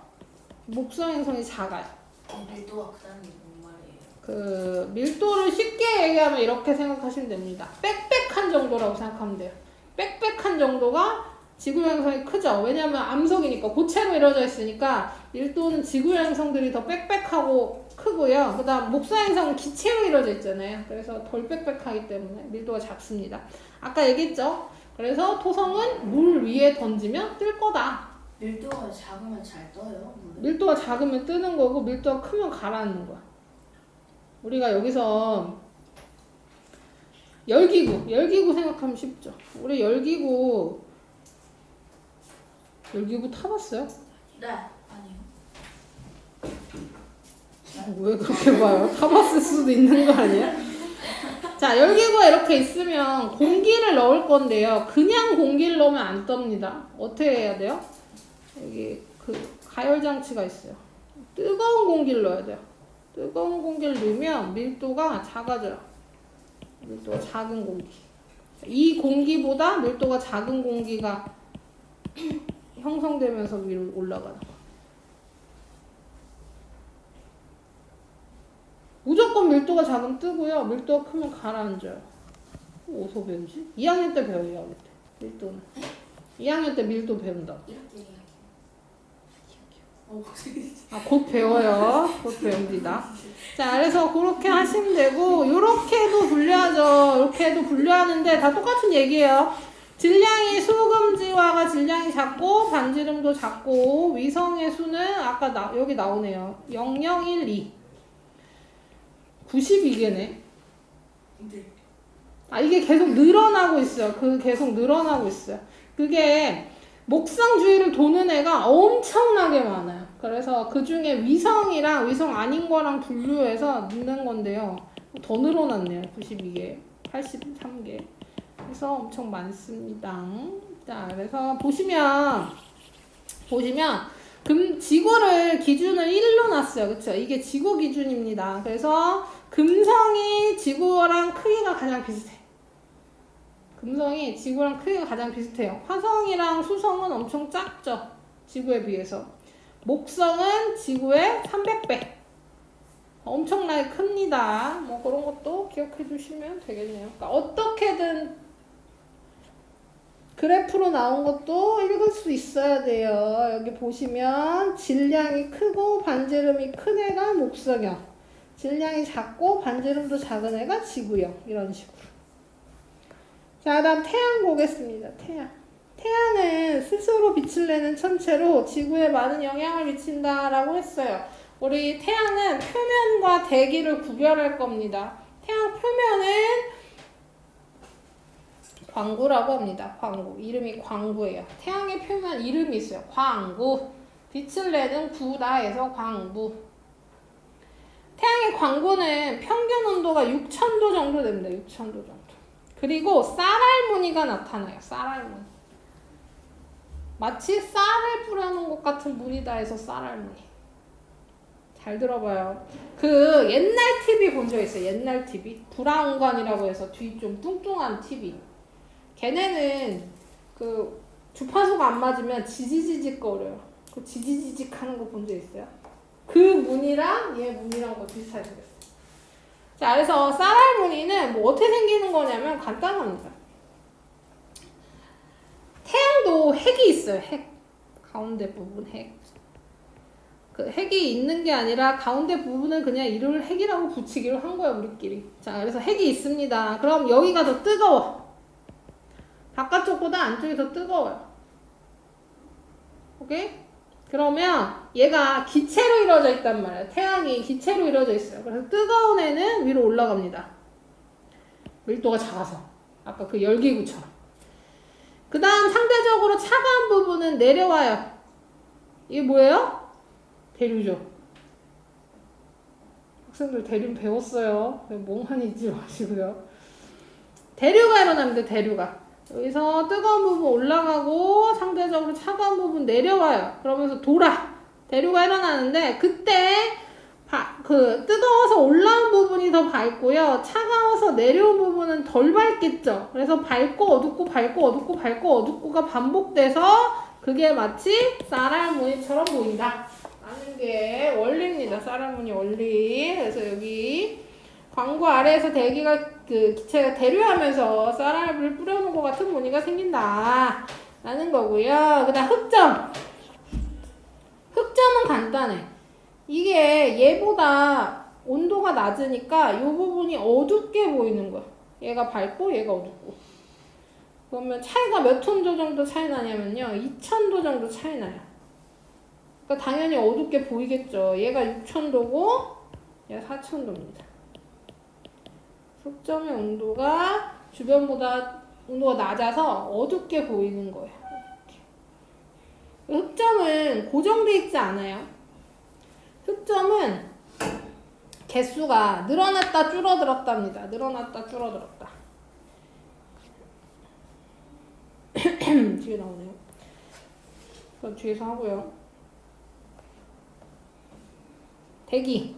목성 행성이 작아요. 밀도가 크다는 게 뭔 말이에요? 그 밀도를 쉽게 얘기하면 이렇게 생각하시면 됩니다. 빽빽한 정도라고 생각하면 돼요. 빽빽한 정도가 지구형 행성이 크죠. 왜냐하면 암석이니까 고체로 이루어져 있으니까 밀도는 지구형 행성들이 더 빽빽하고 크고요. 그 다음 목성 행성은 기체로 이루어져 있잖아요. 그래서 덜 빽빽하기 때문에 밀도가 작습니다. 아까 얘기했죠. 그래서 토성은 물 위에 던지면 뜰 거다. 밀도가 작으면 잘 떠요? 물은? 밀도가 작으면 뜨는 거고 밀도가 크면 가라앉는 거야. 우리가 여기서 열기구 생각하면 쉽죠. 우리 열기구 타봤어요? 네. 아니요. 왜 그렇게 봐요? 타봤을 수도 있는 거 아니야? 자, 열기구가 이렇게 있으면 공기를 넣을 건데요. 그냥 공기를 넣으면 안 떱니다. 어떻게 해야 돼요? 여기 그 가열 장치가 있어요. 뜨거운 공기를 넣어야 돼요. 뜨거운 공기를 넣으면 밀도가 작아져요. 밀도가 작은 공기. 이 공기보다 밀도가 작은 공기가 형성되면서 위로 올라가는 거예요. 무조건 밀도가 작으면 뜨고요. 밀도가 크면 가라앉아요. 어디서 배우지? 2학년 때 배워요. 2학년 때. 밀도는. 2학년 때 밀도 배운다고. 이렇게 곧 배워요. 곧 배웁니다. 자, 그래서 그렇게 하시면 되고, 요렇게도 분류하죠. 이렇게도 분류하는데 다 똑같은 얘기예요. 질량이 수금지화가 질량이 작고, 반지름도 작고, 위성의 수는 아까 여기 나오네요. 0012. 92개네. 네. 아, 이게 계속 늘어나고 있어요. 계속 늘어나고 있어요. 그게 목성 주위를 도는 애가 엄청나게 많아요. 그래서 그 중에 위성이랑 위성 아닌 거랑 분류해서 넣는 건데요. 더 늘어났네요. 92개, 83개. 그래서 엄청 많습니다. 자, 그래서 보시면 지구를 기준을 1로 놨어요. 그쵸? 이게 지구 기준입니다. 그래서 금성이 지구랑 크기가 가장 비슷해. 금성이 지구랑 크기가 가장 비슷해요. 화성이랑 수성은 엄청 작죠. 지구에 비해서. 목성은 지구의 300배. 엄청나게 큽니다. 뭐 그런 것도 기억해 주시면 되겠네요. 그러니까 어떻게든 그래프로 나온 것도 읽을 수 있어야 돼요. 여기 보시면 질량이 크고 반지름이 큰 애가 목성형. 질량이 작고 반지름도 작은 애가 지구형. 이런 식으로. 자, 다음 태양 보겠습니다. 태양은 스스로 빛을 내는 천체로 지구에 많은 영향을 미친다라고 했어요. 우리 태양은 표면과 대기를 구별할 겁니다. 태양 표면은 광구라고 합니다. 광구. 이름이 광구예요. 태양의 표면 이름이 있어요. 광구. 빛을 내는 구다 해서 광구. 태양의 광구는 평균 온도가 6,000도 정도 됩니다. 6,000도 정도. 그리고 쌀알무늬가 나타나요. 쌀알무늬. 마치 쌀을 뿌려놓은 것 같은 무늬다 해서 쌀알무늬. 잘 들어봐요. 그 옛날 TV 본 적 있어요. 옛날 TV. 브라운관이라고 해서 뒤 좀 뚱뚱한 TV. 걔네는 그 주파수가 안 맞으면 지지지직 거려요. 그 지지지직 하는 거 본 적 있어요? 그 무늬랑 얘 무늬랑 뭐 비슷하게 생겼어요. 자, 그래서 쌀알 무늬는 뭐 어떻게 생기는 거냐면 간단합니다. 태양도 핵이 있어요. 핵. 가운데 부분 핵. 그 핵이 있는 게 아니라 가운데 부분은 그냥 이름을 핵이라고 붙이기로 한 거야, 우리끼리. 자, 그래서 핵이 있습니다. 그럼 여기가 더 뜨거워. 바깥쪽보다 안쪽이 더 뜨거워요. 오케이? 그러면 얘가 기체로 이루어져 있단 말이에요. 태양이 기체로 이루어져 있어요. 그래서 뜨거운 애는 위로 올라갑니다. 밀도가 작아서. 아까 그 열기구처럼. 그 다음 상대적으로 차가운 부분은 내려와요. 이게 뭐예요? 대류죠. 학생들 대류 배웠어요. 멍하니 있지 마시고요. 대류가 일어납니다. 대류가. 여기서 뜨거운 부분 올라가고 상대적으로 차가운 부분 내려와요. 그러면서 대류가 일어나는데 그때 그 뜨거워서 올라온 부분이 더 밝고요. 차가워서 내려온 부분은 덜 밝겠죠. 그래서 밝고 어둡고 밝고 어둡고 밝고 어둡고가 반복돼서 그게 마치 쌀알무늬처럼 보인다 라는 게 원리입니다. 쌀알무늬 원리. 그래서 여기 광구 아래에서 대기가 그 기체가 대류하면서 쌀알을 뿌려놓은 것 같은 무늬가 생긴다 라는 거고요. 그 다음 흑점. 흑점은 간단해. 이게 얘보다 온도가 낮으니까 이 부분이 어둡게 보이는 거야. 얘가 밝고 얘가 어둡고. 그러면 차이가 몇 온도 정도 차이 나냐면요. 2000도 정도 차이 나요. 그러니까 당연히 어둡게 보이겠죠. 얘가 6000도고 얘가 4000도입니다. 흑점의 온도가 주변보다 온도가 낮아서 어둡게 보이는 거예요. 이렇게. 흑점은 고정돼 있지 않아요. 흑점은 개수가 늘어났다 줄어들었답니다. 늘어났다 줄어들었다. 뒤에 나오네요. 그럼 뒤에서 하고요. 대기.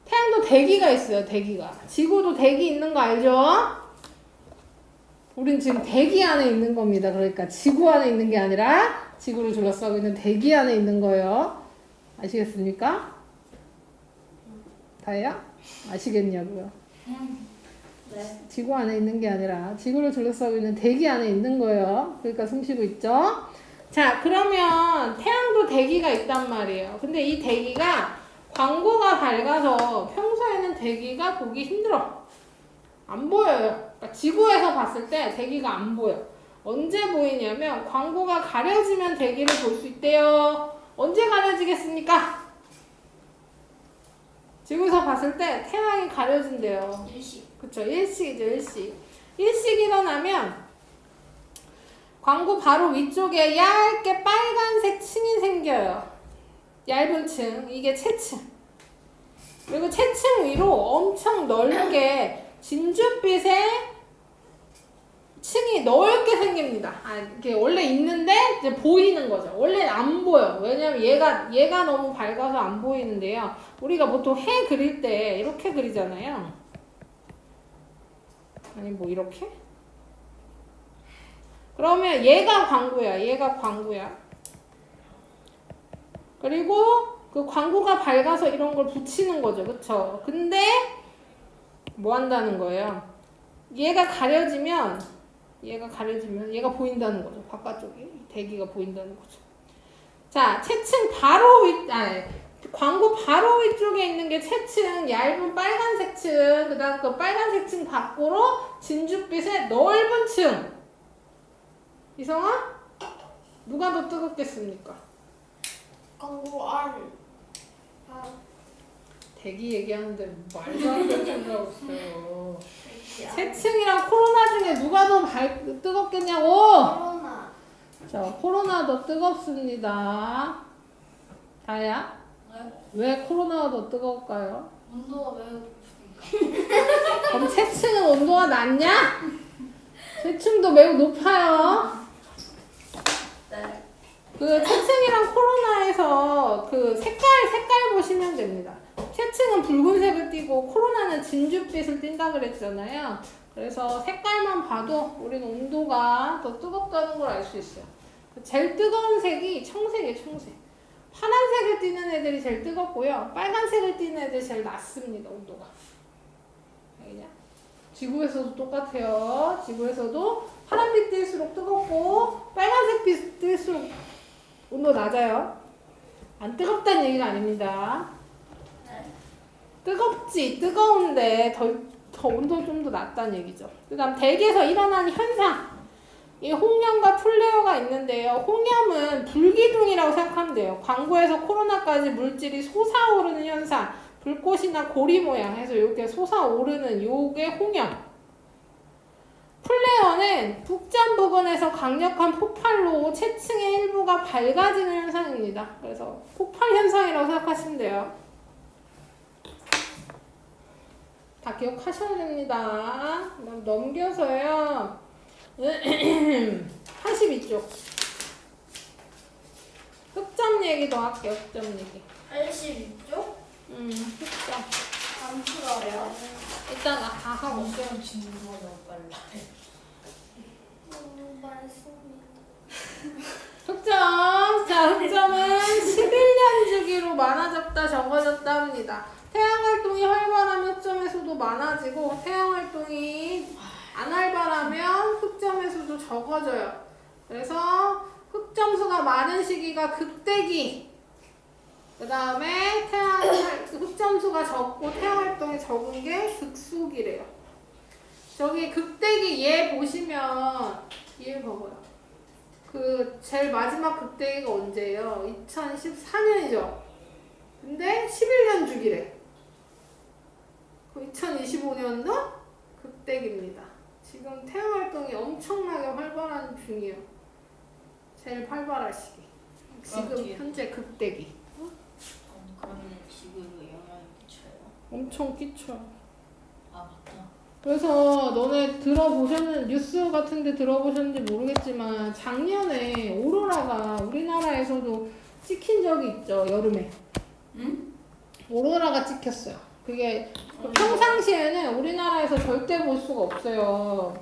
태양도 대기가 있어요. 대기가. 지구도 대기 있는 거 알죠? 우린 지금 대기 안에 있는 겁니다. 그러니까 지구 안에 있는 게 아니라 지구를 둘러싸고 있는 대기 안에 있는 거예요. 아시겠습니까? 다혜야? 아시겠냐고요? 네. 지구 안에 있는 게 아니라 지구를 둘러싸고 있는 대기 안에 있는 거예요. 그러니까 숨 쉬고 있죠? 자, 그러면 태양도 대기가 있단 말이에요. 근데 이 대기가 광고가 밝아서 평소에는 대기가 보기 힘들어. 안 보여요. 그러니까 지구에서 봤을 때 대기가 안 보여. 언제 보이냐면 광고가 가려지면 대기를 볼 수 있대요. 언제 가려지겠습니까? 지구에서 봤을 때 태양이 가려진대요. 일시. 그쵸. 일식이죠. 일식. 일식이 일어나면 광고 바로 위쪽에 얇게 빨간색 층이 생겨요. 얇은 층, 이게 채층. 그리고 채층 위로 엄청 넓게 진주빛의 층이 넓게 생깁니다. 이게 원래 있는데 이제 보이는 거죠. 원래는 안 보여. 왜냐면 얘가 너무 밝아서 안 보이는데요. 우리가 보통 해 그릴 때 이렇게 그리잖아요. 아니 뭐 이렇게? 그러면 얘가 광고야. 그리고 그 광고가 밝아서 이런 걸 붙이는 거죠. 그쵸? 근데 뭐 한다는 거예요? 얘가 가려지면 얘가 보인다는 거죠. 바깥쪽이 대기가 보인다는 거죠. 자, 채층 바로 광고 바로 위쪽에 있는 게 채층, 얇은 빨간색 층, 그 다음 그 빨간색 층 밖으로 진주빛의 넓은 층. 이성아? 누가 더 뜨겁겠습니까? 광고 안. 대기 얘기하는데 말도 안 되는 소리 하고 있어요. 채층이랑 코로나 중에 누가 더 뜨겁겠냐고! 코로나. 자, 코로나 더 뜨겁습니다. 다야? 네? 왜 코로나가 더 뜨거울까요? 온도가 매우 높으니까. 그럼 채층은 온도가 낮냐? 채층도 매우 높아요. 네. 그 채층이랑 코로나에서 그 색깔 보시면 됩니다. 채층은 붉은색을 띠고 코로나는 진주빛을 띈다 그랬잖아요. 그래서 색깔만 봐도 우리는 온도가 더 뜨겁다는 걸 알 수 있어요. 제일 뜨거운 색이 청색이에요, 청색. 파란색을 띠는 애들이 제일 뜨겁고요. 빨간색을 띠는 애들이 제일 낮습니다, 온도가. 알겠냐? 지구에서도 똑같아요. 지구에서도 파란빛 뜰수록 뜨겁고 빨간색 빛 뜰수록 온도 낮아요. 안 뜨겁다는 얘기가 아닙니다. 뜨거운데 더 온도 좀 더 낮다는 얘기죠. 그 다음 대기에서 일어나는 현상. 이 홍염과 플레어가 있는데요. 홍염은 불기둥이라고 생각하면 돼요. 광고에서 코로나까지 물질이 솟아오르는 현상. 불꽃이나 고리 모양 해서 이렇게 솟아오르는 요게 홍염. 플레어는 북전 부근에서 강력한 폭발로 채층의 일부가 밝아지는 현상입니다. 그래서 폭발 현상이라고 생각하시면 돼요. 다 기억하셔야 됩니다. 그다음 넘겨서요. 82쪽. 흑점 얘기 더 할게요. 흑점 얘기. 82쪽? 흑점. 안 풀어요. 일단 다 하고. 온도는 진도가 너무 빨라. 너무 많습니다. 흑점. 자, 흑점은 11년 주기로 많아졌다, 적어졌다 합니다. 태양 활동이 활발하면 흑점의 수도 많아지고 태양 활동이 안 활발하면 흑점의 수도 적어져요. 그래서 흑점 수가 많은 시기가 극대기. 그 다음에 흑점 수가 적고 태양 활동이 적은 게 극수기래요. 저기 극대기 얘 보시면 얘 봐봐요. 그 제일 마지막 극대기가 언제예요? 2014년이죠. 근데 11년 주기래. 그 2025년도 극대기입니다. 지금 태양 활동이 엄청나게 활발한 중이에요. 제일 활발한 시기. 지금 현재 극대기. 그러면 지구에 영향이 끼쳐요? 엄청 끼쳐요. 아 맞다. 그래서 너네 뉴스 같은 데 들어보셨는지 모르겠지만 작년에 오로라가 우리나라에서도 찍힌 적이 있죠. 여름에. 응? 오로라가 찍혔어요. 그게 평상시에는 우리나라에서 절대 볼 수가 없어요.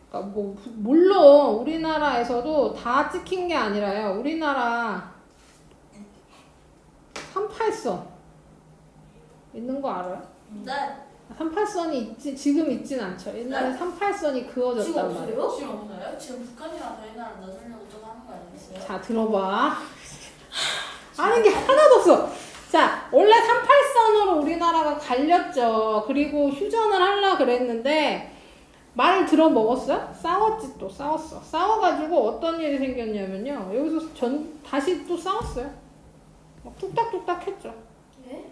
그러니까 뭐 물론 우리나라에서도 다 찍힌 게 아니라요. 우리나라 38선 있는 거 알아요? 네. 38선이 지금 있진 않죠. 옛날에 네? 38선이 그어졌단 말이에요. 지금 없어요? 지금 북한이랑 저희 나라 넣으려고 좀 하는 거 아니겠어요? 자, 들어봐. 아는 게 하나도 없어. 자, 원래 38선으로 우리나라가 갈렸죠. 그리고 휴전을 하려고 그랬는데 말을 들어먹었어요? 싸웠지, 또 싸웠어. 싸워가지고 어떤 일이 생겼냐면요. 여기서 다시 또 싸웠어요. 막 뚝딱뚝딱 했죠. 네?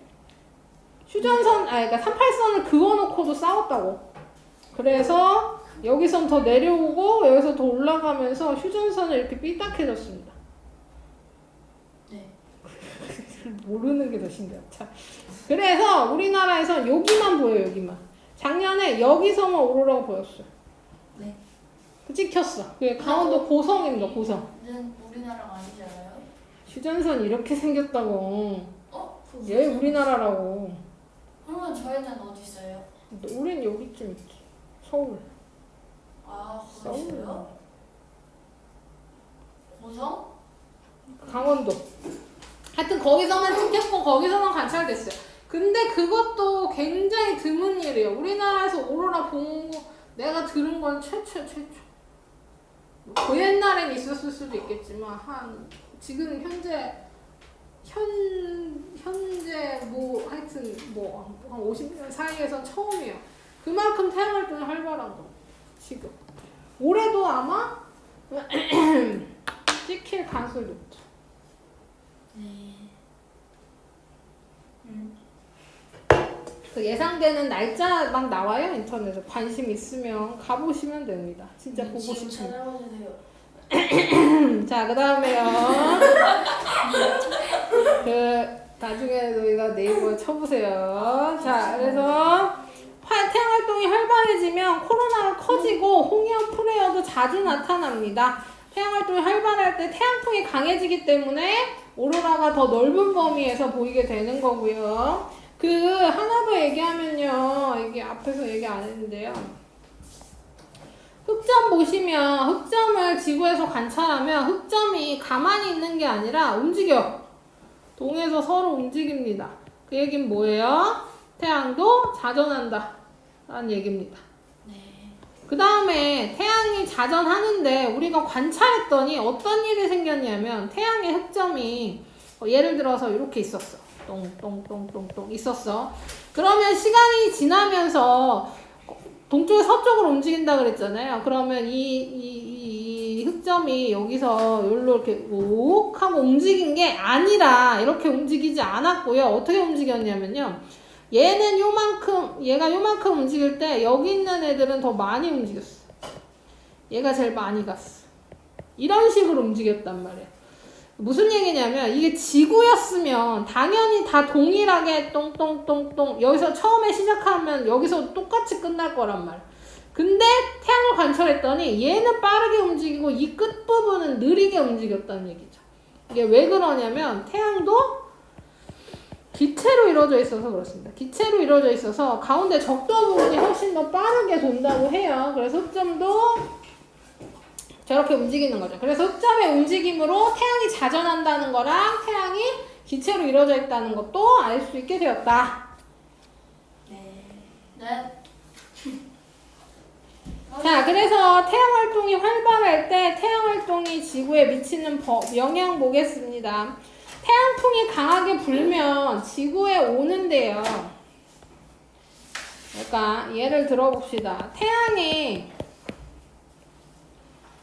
휴전선, 그러니까 38선을 그어놓고도 싸웠다고. 그래서 여기선 더 내려오고 여기서 더 올라가면서 휴전선은 이렇게 삐딱해졌습니다. 네. 모르는 게 더 신기하다. 자, 그래서 우리나라에서 여기만 보여요. 여기만. 작년에 여기서만 오로라가 보였어요. 네. 찍혔어. 그게 강원도 고성입니다. 고성. 는 우리나라가 아니잖아요. 휴전선이 이렇게 생겼다고. 그 얘 우리나라라고. 그러면 저희는 어디 있어요? 우린 여기쯤 있지. 서울. 아, 서울. 거기 있어요? 고성? 강원도. 하여튼 거기서만 찍혔고 거기서만 관찰됐어요. 근데 그것도 굉장히 드문 일이에요. 우리나라에서 오로라 본 거 내가 들은 건 최초. 그 옛날엔 있었을 수도 있겠지만 지금 현재 뭐 하여튼 뭐 한 50년 사이에선 처음이에요. 그만큼 태양 활동이 활발한 거. 지금 올해도 아마 찍힐 가능성이 높죠. 네. 그 예상되는 날짜 막 나와요. 인터넷에 관심 있으면 가보시면 됩니다. 진짜 보고 지금 싶으면. 찾아봐주세요. 자, 그 다음에요. 나중에 너희가 네이버에 쳐보세요. 자, 그래서 태양 활동이 활발해지면 코로나가 커지고 홍연 플레이어도 자주 나타납니다. 태양 활동이 활발할 때 태양풍이 강해지기 때문에 오로라가 더 넓은 범위에서 보이게 되는 거고요. 하나 더 얘기하면요. 이게 앞에서 얘기 안 했는데요. 흑점 보시면 흑점을 지구에서 관찰하면 흑점이 가만히 있는 게 아니라 움직여. 동에서 서로 움직입니다. 그 얘기는 뭐예요? 태양도 자전한다 라는 얘기입니다. 네. 그 다음에 태양이 자전하는데 우리가 관찰했더니 어떤 일이 생겼냐면 태양의 흑점이 예를 들어서 이렇게 있었어. 똥똥똥똥똥 있었어. 그러면 시간이 지나면서 동쪽에서 서쪽으로 움직인다 그랬잖아요. 그러면 이 흑점이 여기서 여기로 이렇게 욱 하고 움직인 게 아니라 이렇게 움직이지 않았고요. 어떻게 움직였냐면요. 얘가 요만큼 움직일 때 여기 있는 애들은 더 많이 움직였어. 얘가 제일 많이 갔어. 이런 식으로 움직였단 말이에요. 무슨 얘기냐면 이게 지구였으면 당연히 다 동일하게 똥똥똥똥 여기서 처음에 시작하면 여기서 똑같이 끝날 거란 말이야. 근데 태양을 관찰했더니 얘는 빠르게 움직이고 이 끝부분은 느리게 움직였다는 얘기죠. 이게 왜 그러냐면 태양도 기체로 이루어져 있어서 그렇습니다. 기체로 이루어져 있어서 가운데 적도 부분이 훨씬 더 빠르게 돈다고 해요. 그래서 흑점도 저렇게 움직이는 거죠. 그래서 흑점의 움직임으로 태양이 자전한다는 거랑 태양이 기체로 이루어져 있다는 것도 알 수 있게 되었다. 네. 네. 자, 그래서 태양 활동이 활발할 때 태양 활동이 지구에 미치는 영향 보겠습니다. 태양풍이 강하게 불면 지구에 오는데요. 그러니까 예를 들어봅시다. 태양이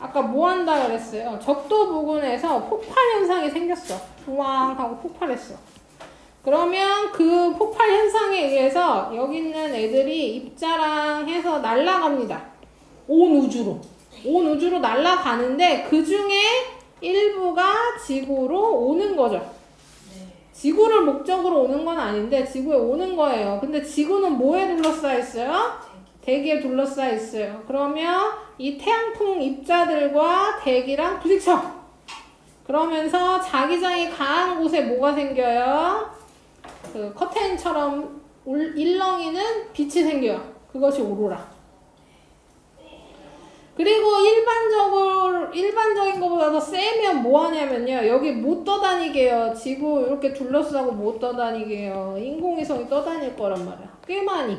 아까 뭐 한다 그랬어요? 적도 부근에서 폭발 현상이 생겼어. 우왕 하고 폭발했어. 그러면 그 폭발 현상에 의해서 여기 있는 애들이 입자랑 해서 날아갑니다. 온 우주로 날아가는데 그 중에 일부가 지구로 오는 거죠. 네. 지구를 목적으로 오는 건 아닌데 지구에 오는 거예요. 근데 지구는 뭐에 둘러싸여 있어요? 대기에 둘러싸여 있어요. 그러면 이 태양풍 입자들과 대기랑 부딪혀. 그러면서 자기장이 강한 곳에 뭐가 생겨요? 그 커튼처럼 일렁이는 빛이 생겨요. 그것이 오로라. 그리고 일반적인 것보다 더 세면 뭐 하냐면요. 여기 못 떠다니게 해요. 지구 이렇게 둘러싸고 못 떠다니게 해요. 인공위성이 떠다닐 거란 말이야. 꽤 많이.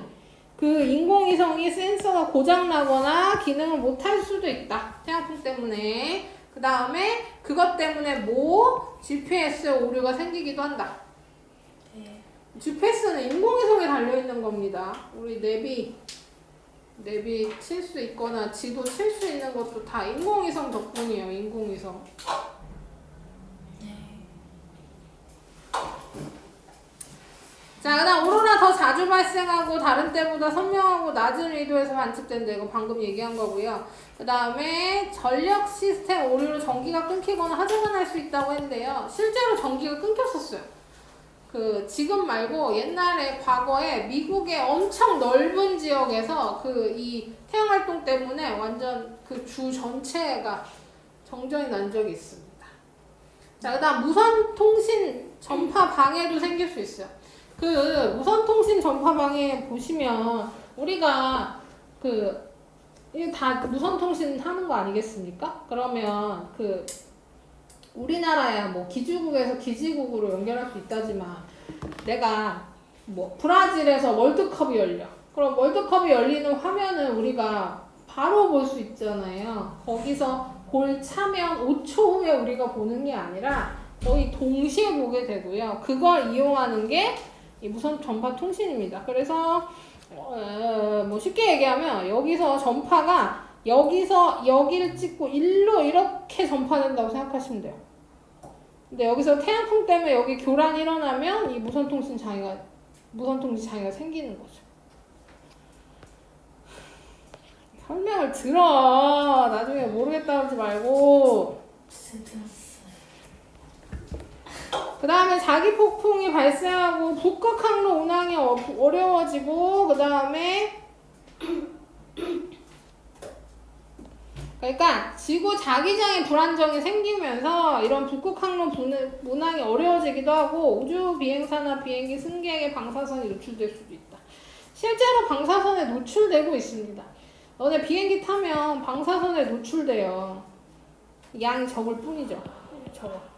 그 인공위성이 센서가 고장나거나 기능을 못할 수도 있다. 태양풍 때문에. 그 다음에 그것 때문에 GPS 오류가 생기기도 한다. 네. GPS는 인공위성에 달려있는 겁니다. 우리 내비 칠 수 있거나 지도 칠 수 있는 것도 다 인공위성 덕분이에요. 인공위성. 자, 그다음 오로라 더 자주 발생하고 다른 때보다 선명하고 낮은 위도에서 관측된다. 이거 방금 얘기한 거고요. 그 다음에 전력 시스템 오류로 전기가 끊기거나 화재가 날 수 있다고 했는데요. 실제로 전기가 끊겼었어요. 그 지금 말고 옛날에 과거에 미국의 엄청 넓은 지역에서 그 이 태양 활동 때문에 완전 그 주 전체가 정전이 난 적이 있습니다. 자, 그다음 무선 통신 전파 방해도 생길 수 있어요. 그 무선 통신 전파 방해 보시면 우리가 이게 다 무선 통신 하는 거 아니겠습니까? 그러면 그 우리나라야 뭐 기지국에서 기지국으로 연결할 수 있다지만 내가 뭐 브라질에서 월드컵이 열려. 그럼 월드컵이 열리는 화면을 우리가 바로 볼 수 있잖아요. 거기서 골 차면 5초 후에 우리가 보는 게 아니라 거의 동시에 보게 되고요. 그걸 이용하는 게 이 무선 전파 통신입니다. 그래서 뭐 쉽게 얘기하면 여기서 전파가 여기서 여기를 찍고 일로 이렇게 전파된다고 생각하시면 돼요. 근데 여기서 태양풍 때문에 여기 교란이 일어나면 이 무선 통신 장애가 생기는 거죠. 설명을 들어. 나중에 모르겠다 하지 말고. 그 다음에 자기 폭풍이 발생하고 북극 항로 운항이 어려워지고 그 다음에 그러니까 지구 자기장의 불안정이 생기면서 이런 북극 항로 운항이 어려워지기도 하고 우주 비행사나 비행기 승객의 방사선이 노출될 수도 있다. 실제로 방사선에 노출되고 있습니다. 너네 비행기 타면 방사선에 노출돼요. 양이 적을 뿐이죠. 적어.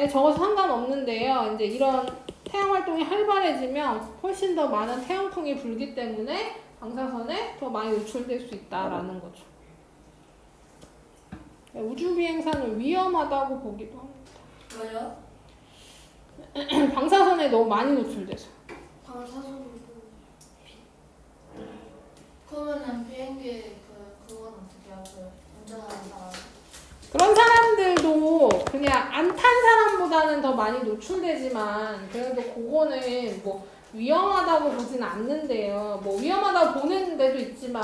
적어서 상관없는데요. 이제 이런 태양 활동이 활발해지면 훨씬 더 많은 태양풍이 불기 때문에 방사선에 더 많이 노출될 수 있다라는 거죠. 우주 비행사는 위험하다고 보기도 합니다. 왜요? 방사선에 너무 많이 노출돼서. 방사선 그러면은 비행기 그건 어떻게 하고 운전하는 사람? 그런 사람들도 그냥 안 탄 사람보다는 더 많이 노출되지만 그래도 그거는 뭐 위험하다고 보진 않는데요. 뭐 위험하다고 보는 데도 있지만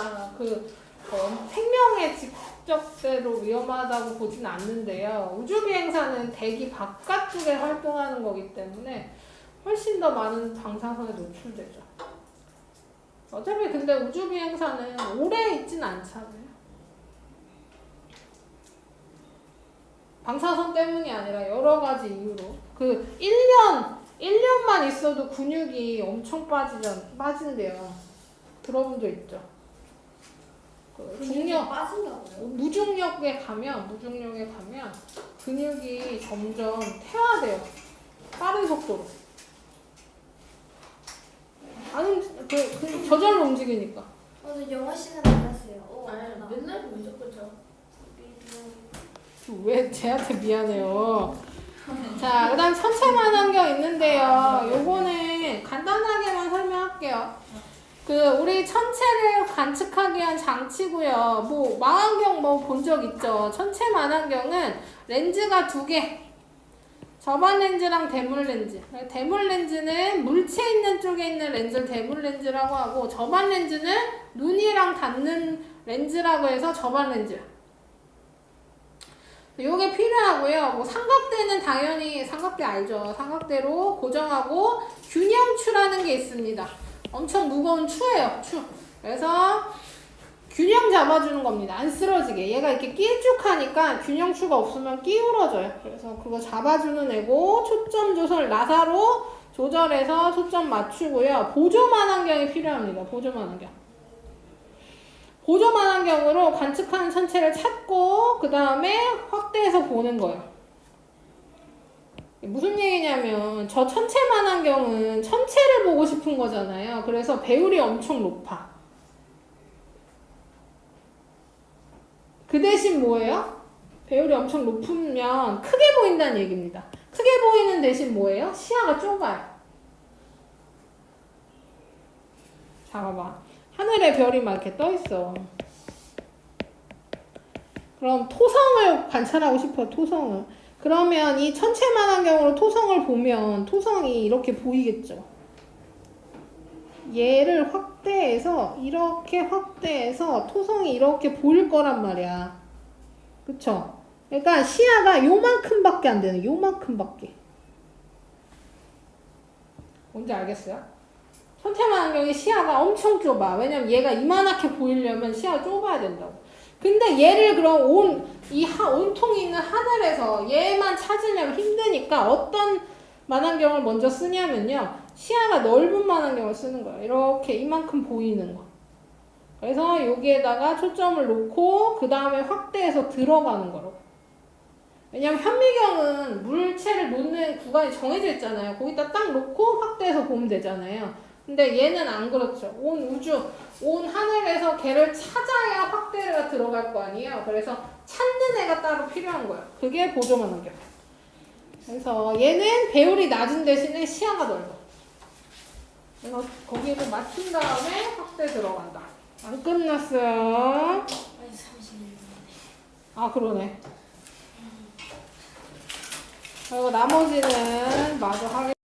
생명의 직접대로 위험하다고 보진 않는데요. 우주비행사는 대기 바깥쪽에 활동하는 거기 때문에 훨씬 더 많은 방사선에 노출되죠. 어차피 근데 우주비행사는 오래 있진 않잖아요. 방사선 때문이 아니라 여러 가지 이유로. 1년만 있어도 근육이 엄청 빠진대요. 들어본 적 있죠? 빠진다고요? 무중력에 가면 근육이 점점 퇴화돼요. 빠른 속도로. 아니, 저절로 움직이니까. 오늘 영어 시간에 알았어요. 아니 맨날 무조건 저. 왜 쟤한테 미안해요. 자, 그 다음 천체만환경 있는데요. 요거는 간단하게만 설명할게요. 우리 천체를 관측하기 위한 장치고요. 뭐 망원경 본 적 있죠? 천체만환경은 렌즈가 2개. 저반 렌즈랑 대물 렌즈. 대물 렌즈는 물체 있는 쪽에 있는 렌즈를 대물 렌즈라고 하고 저반 렌즈는 눈이랑 닿는 렌즈라고 해서 저반 렌즈. 요게 필요하고요. 뭐 삼각대는 당연히 삼각대 알죠? 삼각대로 고정하고 균형추라는 게 있습니다. 엄청 무거운 추예요. 추. 그래서 균형 잡아주는 겁니다. 안 쓰러지게. 얘가 이렇게 길쭉하니까 균형추가 없으면 끼우러져요. 그래서 그거 잡아주는 애고 초점 조절 나사로 조절해서 초점 맞추고요. 보조만환경이 필요합니다. 보조만환경으로 관측하는 천체를 찾고 그 다음에 확대해서 보는 거예요. 무슨 얘기냐면 저 천체만환경은 천체를 보고 싶은 거잖아요. 그래서 배율이 엄청 높아. 그 대신 뭐예요? 배율이 엄청 높으면 크게 보인다는 얘기입니다. 크게 보이는 대신 뭐예요? 시야가 좁아요. 자, 봐봐. 하늘에 별이 막 이렇게 떠 있어. 그럼 토성을 관찰하고 싶어, 토성을. 그러면 이 천체만환경으로 토성을 보면 토성이 이렇게 보이겠죠. 얘를 확대해서 이렇게 확대해서 토성이 이렇게 보일 거란 말이야. 그쵸? 그러니까 시야가 요만큼밖에 안 되는 요만큼밖에. 뭔지 알겠어요? 선택망원경의 시야가 엄청 좁아. 왜냐면 얘가 이만하게 보이려면 시야가 좁아야 된다고. 근데 얘를 그럼 온통이 있는 하늘에서 얘만 찾으려면 힘드니까 어떤 만안경을 먼저 쓰냐면요. 시야가 넓은 만안경을 쓰는 거야. 이렇게 이만큼 보이는 거. 그래서 여기에다가 초점을 놓고 그 다음에 확대해서 들어가는 거라고. 왜냐면 현미경은 물체를 놓는 구간이 정해져 있잖아요. 거기다 딱 놓고 확대해서 보면 되잖아요. 근데 얘는 안 그렇죠. 온 우주, 온 하늘에서 걔를 찾아야 확대가 들어갈 거 아니에요. 그래서 찾는 애가 따로 필요한 거예요. 그게 보조만안경. 그래서 얘는 배율이 낮은 대신에 시야가 넓어. 그래서 거기에도 맞춘 다음에 확대 들어간다. 안 끝났어요. 아니 30년. 아 그러네. 그리고 나머지는 마저 하겠습니다.